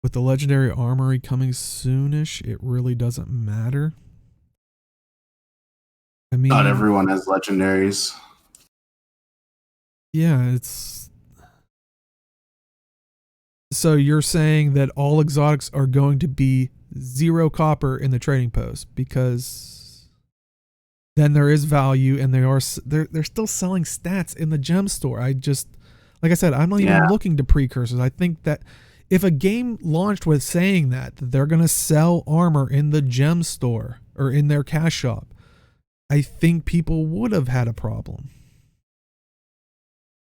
With the legendary armory coming soonish, it really doesn't matter. I mean, not everyone has legendaries. Yeah, it's... So you're saying that all exotics are going to be 0 copper in the trading post, because then there is value, and they're still selling stats in the gem store. I just, like I said, I'm not even looking to precursors. I think that if a game launched with saying that they're going to sell armor in the gem store or in their cash shop, I think people would have had a problem.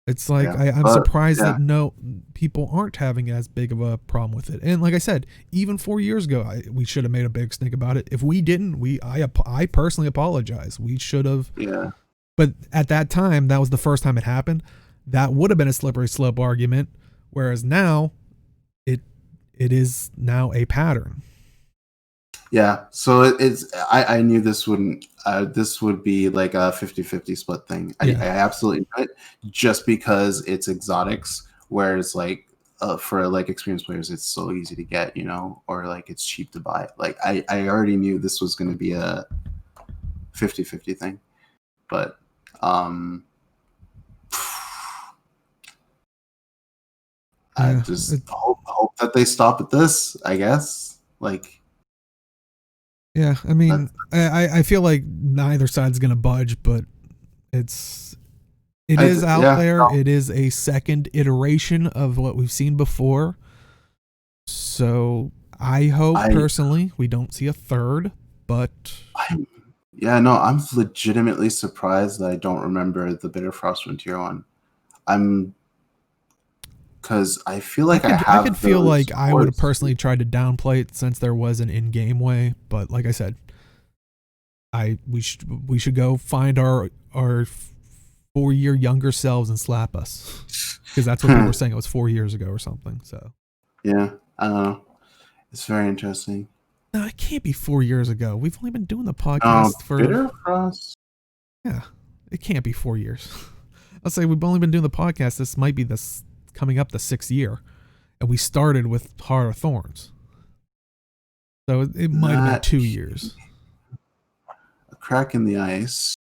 It's like, I'm surprised that no people aren't having as big of a problem with it. And like I said, even 4 years ago, we should have made a big stink about it. If we didn't, I personally apologize. We should have. Yeah. But at that time, that was the first time it happened. That would have been a slippery slope argument. Whereas now, it is now a pattern. Yeah, so it's I knew this wouldn't this would be like a 50-50 split thing. I absolutely knew it, just because it's exotics, whereas like for like experienced players, it's so easy to get, or like it's cheap to buy. Like I already knew this was going to be a 50-50 thing, but I just hope that they stop at this, I guess. Like. Yeah, I mean, I feel like neither side's gonna budge, but it is out there. No. It is a second iteration of what we've seen before. So I hope personally we don't see a third, but I'm legitimately surprised that I don't remember the Bitter Frost Frontier one. Because I feel like I could feel like I would have personally tried to downplay it since there was an in-game way, but like I said, we should go find our 4-year younger selves and slap us, because that's what people were saying. It was 4 years ago or something. So yeah, I don't know. It's very interesting. No, it can't be 4 years ago. We've only been doing the podcast for Bitter Frost. Yeah, it can't be 4 years. I'll say we've only been doing the podcast. This might be this coming up the 6th year, and we started with Heart of Thorns, so it might have been 2 years. A Crack in the Ice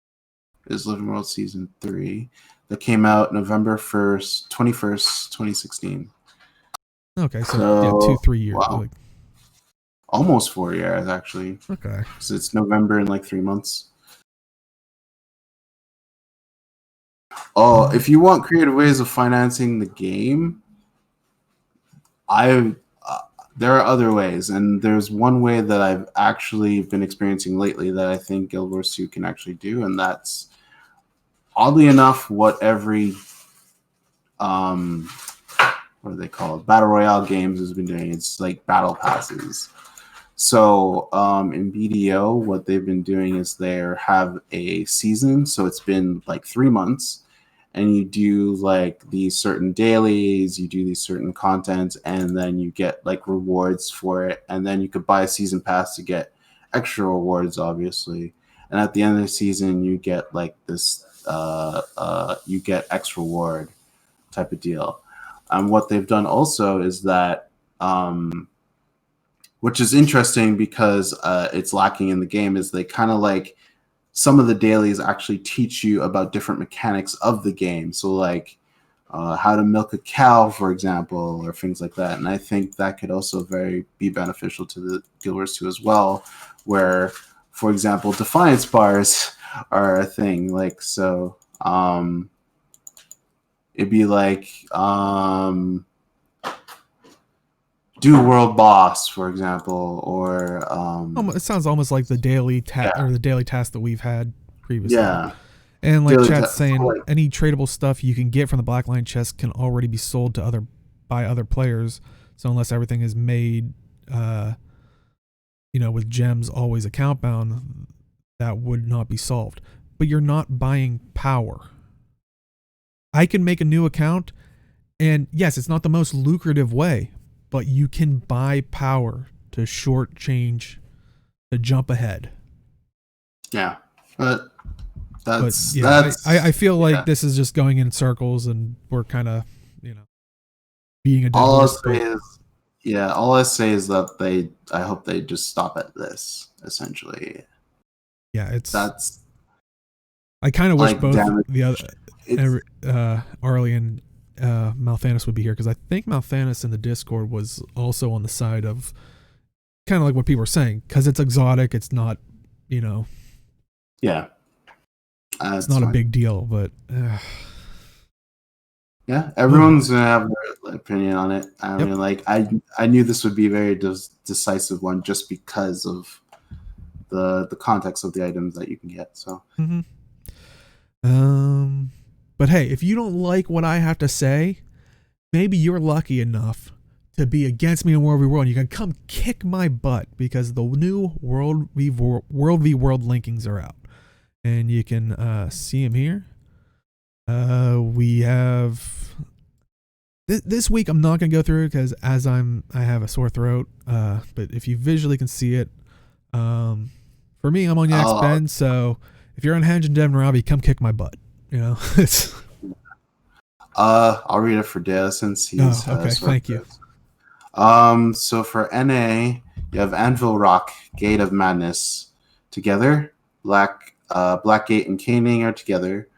is Living World Season 3 that came out November 21st, 2016. Okay, so yeah, 2-3 years. Wow. Like, almost 4 years, actually. Okay. So it's November in like 3 months. Oh, if you want creative ways of financing the game, there are other ways, and there's one way that I've actually been experiencing lately that I think Guild Wars 2 can actually do, and that's oddly enough what every what are they called? Battle Royale games has been doing. It's like battle passes. So in BDO, what they've been doing is they have a season. So it's been like 3 months, and you do like these certain dailies, you do these certain content, and then you get like rewards for it. And then you could buy a season pass to get extra rewards, obviously. And at the end of the season, you get like this, you get X reward type of deal. And what they've done also is that, which is interesting because it's lacking in the game, is they kind of like some of the dailies actually teach you about different mechanics of the game. So like how to milk a cow, for example, or things like that. And I think that could also be beneficial to the Guild Wars 2 as well, where, for example, Defiance bars are a thing. Like, so it'd be like do world boss, for example, or it sounds almost like the daily or the daily task that we've had previously. Yeah. And like chat's saying, any tradable stuff you can get from the Blackline chest can already be sold to by other players. So unless everything is made, with gems always account bound, that would not be solved. But you're not buying power. I can make a new account, and yes, it's not the most lucrative way, but you can buy power to shortchange, to jump ahead. Yeah, but that's I feel like this is just going in circles, and we're kind of being a all I say is that I hope they just stop at this, essentially. Yeah, that's. I kind of wish both the other Arlie and Malthanis would be here, because I think Malthanis in the Discord was also on the side of kind of like what people are saying, because it's exotic, it's not, yeah, it's not a big deal, but yeah, everyone's gonna have their opinion on it. I mean, like I knew this would be a very decisive one just because of the context of the items that you can get. So. Mm-hmm. But hey, if you don't like what I have to say, maybe you're lucky enough to be against me in World v. World. You can come kick my butt, because the new World v. World linkings are out, and you can see them here. We have this week. I'm not gonna go through it because I have a sore throat. But if you visually can see it, for me, I'm on Yak's Ben, so. If you're on Henge and Devin Robbie, come kick my butt. It's. I'll read it for Dale since he's. Okay, thank you. So for NA, you have Anvil Rock, Gate of Madness together. Blackgate and Caning are together.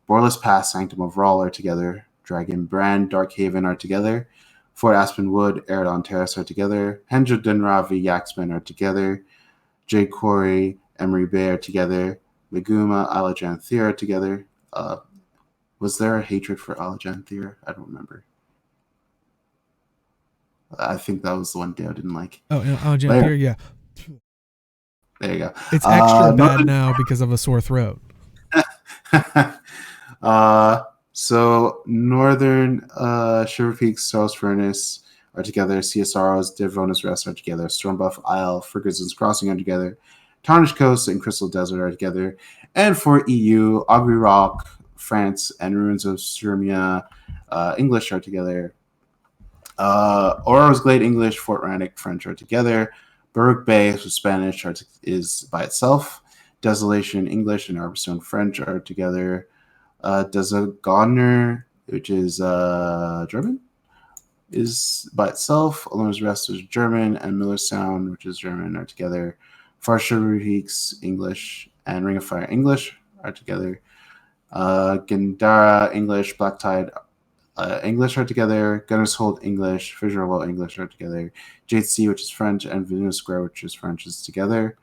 Boreless Pass, Sanctum of Rawl are together. Dragon Brand, Dark Haven are together. Fort Aspen Wood, Eridon Terrace are together. Henja Dunravi, Yaxman are together. J. Quarry, Emery Bay are together. Meguma, Alajan are together. Was there a hatred for Alajan? I don't remember. I think that was the one Dale didn't like. Oh, Alajan, yeah. There you go. It's extra bad now because of a sore throat. So Northern Shiver Peak, Stars Furnace are together. CSRO's Devrona's Rest are together. Stormbuff Isle, Ferguson's Crossing are together. Tarnished Coast and Crystal Desert are together. And for EU, Augury Rock, France, and Ruins of Sturmia, English are together. Aurora's Glade, English, Fort Rannick, French are together. Baruch Bay, Spanish, is by itself. Desolation, English, and Arborstone, French are together. Desert which is German, is by itself. Almost Rest is German, and Miller Sound, which is German, are together. Farsharuhiks English and Ring of Fire English are together. Gandara English, Black Tide English are together. Gunner's Hold English, Fissure Well English are together. Jade Sea, which is French, and Venus Square, which is French, is together.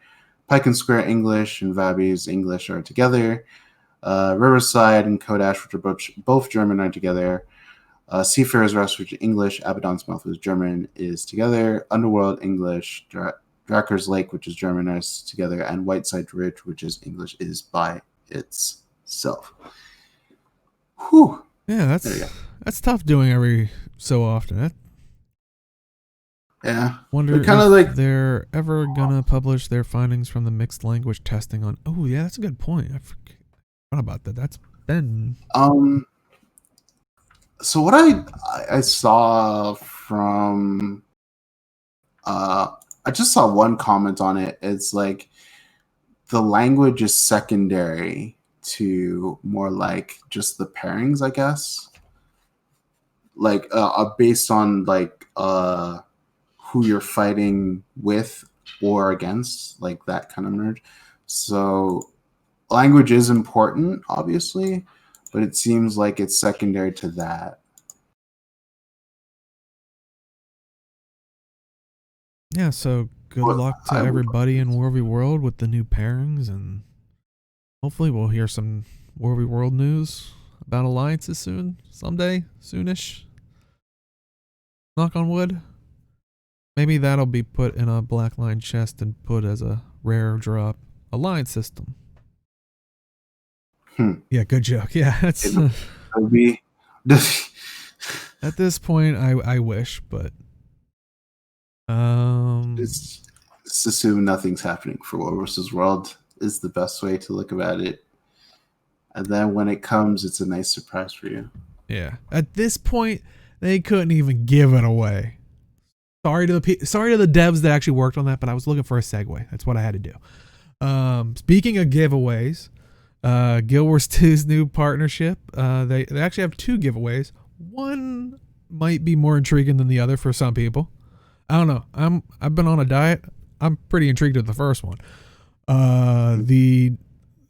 Pike and Square English and Vabby's English are together. Riverside and Kodash, which are both German, are together. Seafarer's Rest, which is English. Abaddon's Mouth, which is German, is together. Underworld English. Dracker's Lake, which is German, is together. And Whiteside Ridge, which is English, is by itself. Whew. Yeah, that's tough doing every so often. Yeah. Wonder if they're ever gonna publish their findings from the mixed language testing on. Oh yeah, that's a good point. I forgot about that. That's been. So what I saw from I just saw one comment on it. It's like the language is secondary to more like just the pairings, I guess. Like based on like who you're fighting with or against, like that kind of merge. So language is important, obviously, but it seems like it's secondary to that. Yeah, so good luck to everybody in War v World with the new pairings, and hopefully we'll hear some War v World news about alliances someday, soonish. Knock on wood. Maybe that'll be put in a black line chest and put as a rare drop alliance system. Yeah, good joke. Yeah, it's it'll be at this point I wish, but it's assume nothing's happening for War vs. World is the best way to look at it. And then when it comes, it's a nice surprise for you. Yeah. At this point, they couldn't even give it away. Sorry to the devs that actually worked on that, but I was looking for a segue. That's what I had to do. Speaking of giveaways, Guild Wars 2's new partnership. They actually have two giveaways. One might be more intriguing than the other for some people. I don't know. I've been on a diet. I'm pretty intrigued with the first one.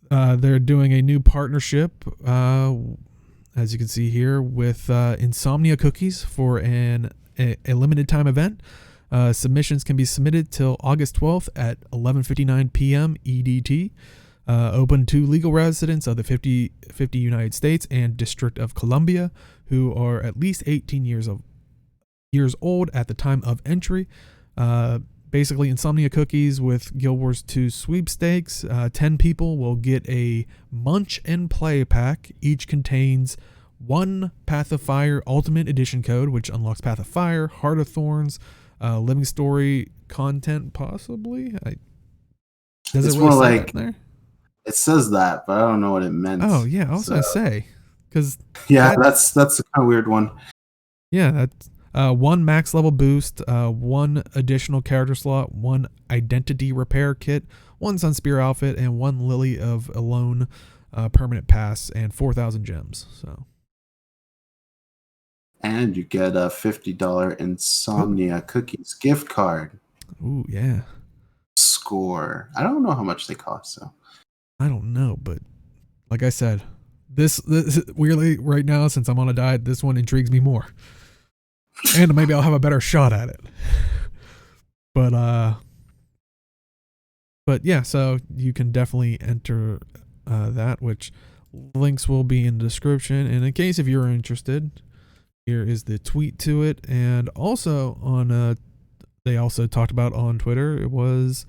They're doing a new partnership, as you can see here, with Insomnia Cookies for a limited time event. Submissions can be submitted till August 12th at 11:59 p.m. EDT. Open to legal residents of the 50 United States and District of Columbia who are at least 18 years old at the time of entry. Basically, Insomnia Cookies with Guild Wars 2 sweepstakes. 10 people will get a Munch and Play pack. Each contains one Path of Fire Ultimate Edition code, which unlocks Path of Fire, Heart of Thorns, Living Story content, possibly. Does it's it really more say like that there? It says that, but I don't know what it meant. Oh yeah, I was gonna say, because that's a kind of weird one. Yeah, that's one max level boost, one additional character slot, one identity repair kit, one Sunspear outfit, and one Lily of Alone permanent pass, and 4,000 gems. So, and you get a $50 Insomnia Cookies gift card. Ooh, yeah. Score. I don't know how much they cost, so. I don't know, but like I said, this weirdly right now, since I'm on a diet, this one intrigues me more. And maybe I'll have a better shot at it. But yeah, so you can definitely enter that, which links will be in the description. And in case if you're interested, here is the tweet to it. And also on they also talked about on Twitter, it was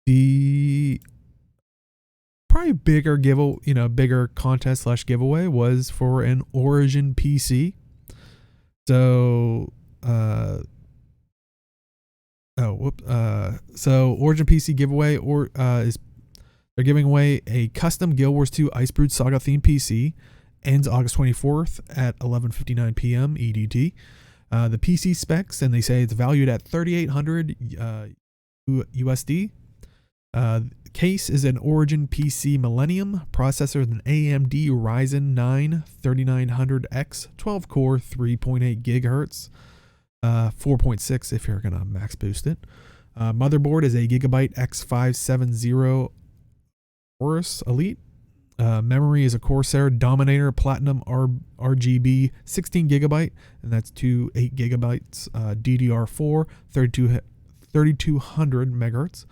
the probably bigger bigger contest / giveaway was for an Origin PC. So so Origin PC giveaway is they're giving away a custom Guild Wars 2 Icebrood Saga themed PC. Ends August 24th at 11:59 p.m. EDT. The PC specs, and they say it's valued at $3,800 USD. Case is an Origin PC Millennium. Processor is an AMD Ryzen 9 3900X 12 core 3.8 gigahertz. 4.6 if you're gonna max boost it. Motherboard is a Gigabyte X570 Aorus Elite. Memory is a Corsair Dominator Platinum RGB 16 gigabyte, and that's 8 gigabytes. DDR4 3200 megahertz.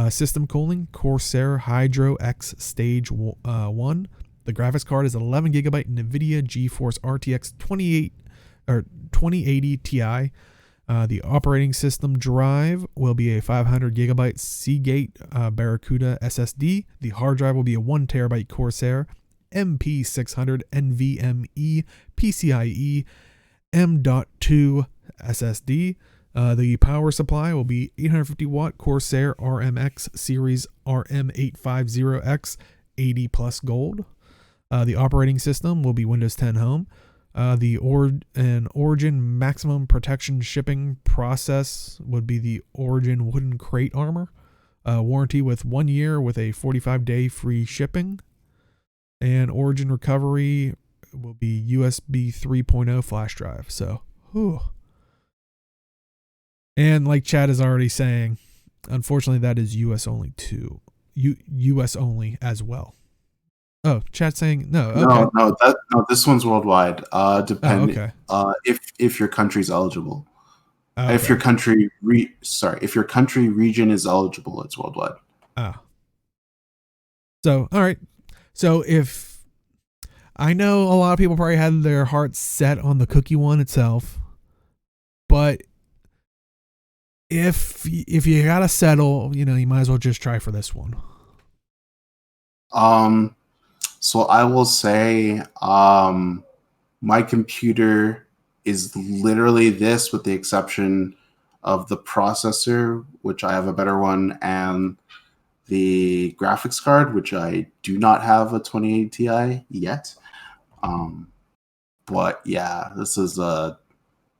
System cooling Corsair Hydro X Stage 1. The graphics card is 11 gigabyte NVIDIA GeForce RTX 2080 Ti. The operating system drive will be a 500 gigabyte Seagate Barracuda SSD. The hard drive will be a 1 terabyte Corsair MP600 NVMe PCIe M.2 SSD. The power supply will be 850 watt Corsair RMX series RM850X 80 plus gold. The operating system will be Windows 10 Home. The Origin maximum protection shipping process would be the Origin wooden crate armor. Warranty with 1 year with a 45-day free shipping. And Origin recovery will be USB 3.0 flash drive. So, whew. And like Chad is already saying, unfortunately that is US only too. US only as well. Oh, Chad's saying no. Okay. No, this one's worldwide. Depending, okay. If your country's eligible, Okay. if your country region is eligible, it's worldwide. So all right. So if I know a lot of people probably had their hearts set on the cookie one itself, but if you gotta settle, you might as well just try for this one. So I will say, my computer is literally this, with the exception of the processor, which I have a better one, and the graphics card, which I do not have a 2080 Ti yet. But yeah, this is a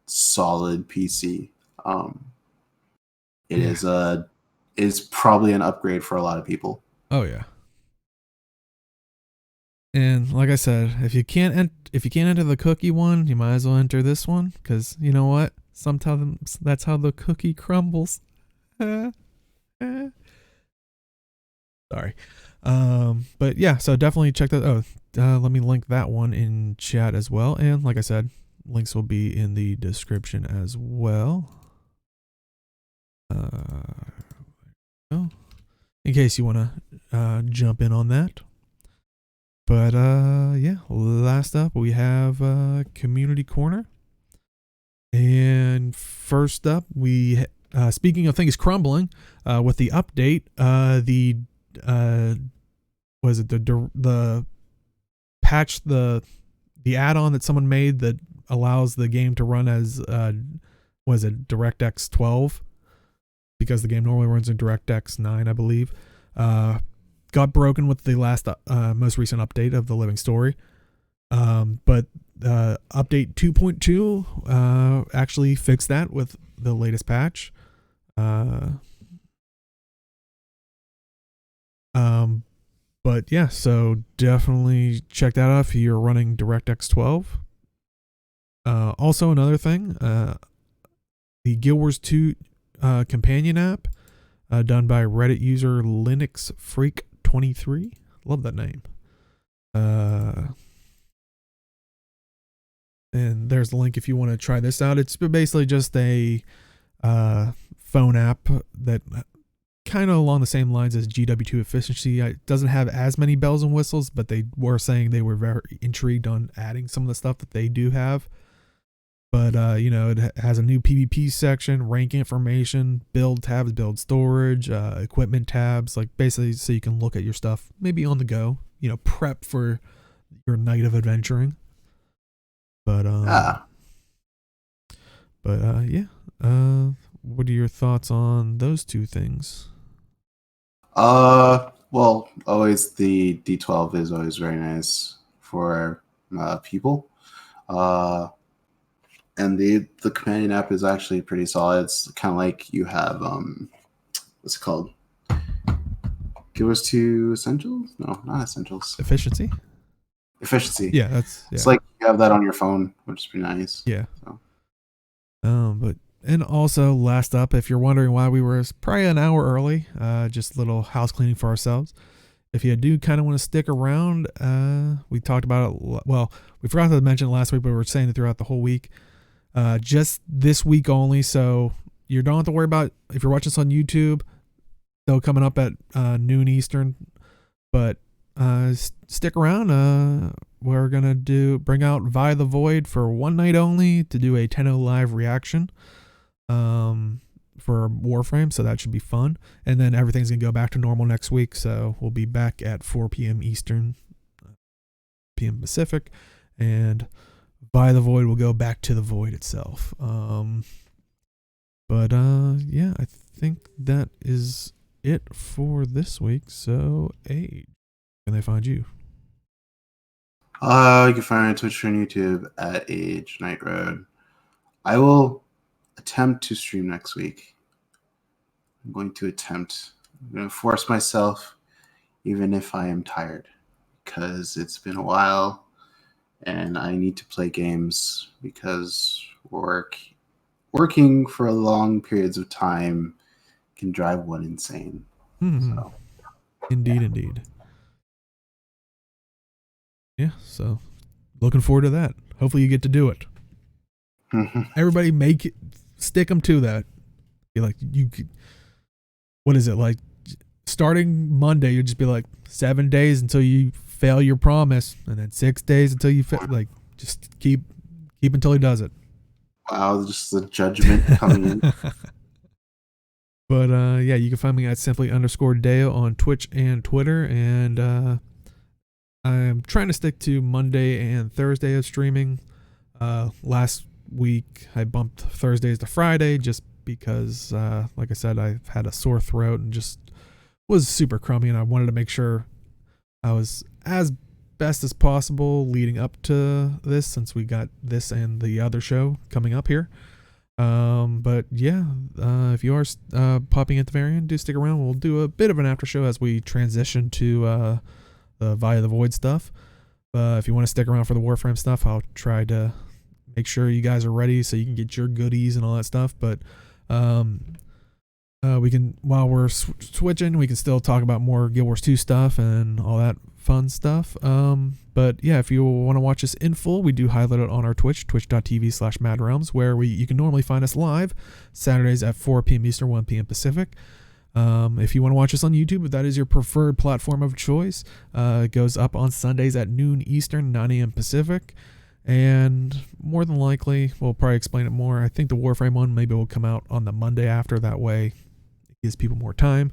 solid PC. It is probably an upgrade for a lot of people. Oh yeah. And like I said, if you can't enter the cookie one, you might as well enter this one, because you know what? Sometimes that's how the cookie crumbles. Sorry. But yeah, so definitely check that. Let me link that one in chat as well. And like I said, links will be in the description as well. In case you want to jump in on that. But yeah, last up we have Community Corner. And first up, we speaking of things crumbling, with the update, the patch, the add-on that someone made that allows the game to run as DirectX 12, because the game normally runs in DirectX 9, I believe. Got broken with the last most recent update of the Living Story. But update 2.2 actually fixed that with the latest patch. But yeah, so definitely check that out if you're running DirectX 12. Also another thing, the Guild Wars 2 companion app, done by Reddit user Linux Freak 23. Love that name. And there's the link if you want to try this out. It's basically just a phone app that kind of along the same lines as GW2 efficiency. It doesn't have as many bells and whistles, but they were saying they were very intrigued on adding some of the stuff that they do have. But, it has a new PvP section, rank information, build tabs, build storage, equipment tabs, like basically so you can look at your stuff maybe on the go, prep for your night of adventuring. But, what are your thoughts on those two things? Well, always the D12 is always very nice for people. And the companion app is actually pretty solid. It's kind of like you have what's it called? GW2 Essentials? No, not Essentials. Efficiency. Efficiency. Yeah, that's It's like you have that on your phone, which would be nice. Yeah. So. But and also last up, if you're wondering why we were probably an hour early, just a little house cleaning for ourselves. If you do kind of want to stick around, we talked about it. Well, we forgot to mention it last week, but we were saying it throughout the whole week. Just this week only, so you don't have to worry about if you're watching this on YouTube. Still coming up at noon Eastern, but stick around. We're gonna bring out Via the Void for one night only to do a 10:00 live reaction for Warframe, so that should be fun. And then everything's gonna go back to normal next week, so we'll be back at 4 p.m. Eastern, p.m. Pacific, and Via the Void will go back to the Void itself. But yeah, I think that is it for this week. So, Age, can they find you? You can find me on Twitch and YouTube at Age Night Road. I will attempt to stream next week. I'm going to attempt. I'm going to force myself, even if I am tired, because it's been a while and I need to play games because working for long periods of time can drive one insane. Mm-hmm. So, Indeed. Yeah, so looking forward to that. Hopefully you get to do it. Everybody stick them to that. Be like, what is it, like starting Monday, you'd just be like 7 days until you fail your promise, and then 6 days until you like just keep until he does it. Wow, just the judgment coming in. But yeah, you can find me at simply_Deo on Twitch and Twitter, and I'm trying to stick to Monday and Thursday of streaming. Last week I bumped Thursdays to Friday just because, like I said, I've had a sore throat and just was super crummy, and I wanted to make sure I was as best as possible leading up to this, since we got this and the other show coming up here. But yeah, if you are popping into Varian, do stick around. We'll do a bit of an after show as we transition to the Via the Void stuff. If you want to stick around for the Warframe stuff, I'll try to make sure you guys are ready so you can get your goodies and all that stuff. But we can, while we're switching, we can still talk about more Guild Wars 2 stuff and all that fun stuff. But yeah, if you want to watch us in full, we do highlight it on our Twitch, twitch.tv/madrealms, where you can normally find us live Saturdays at 4 p.m. Eastern, 1 p.m. Pacific. If you want to watch us on YouTube, if that is your preferred platform of choice, it goes up on Sundays at noon Eastern, 9 a.m. Pacific. And more than likely, we'll probably explain it more. I think the Warframe one maybe will come out on the Monday after. That way it gives people more time.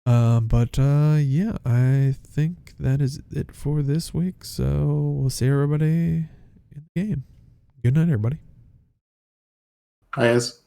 But yeah, I think that is it for this week. So we'll see everybody in the game. Good night, everybody. Hi, guys.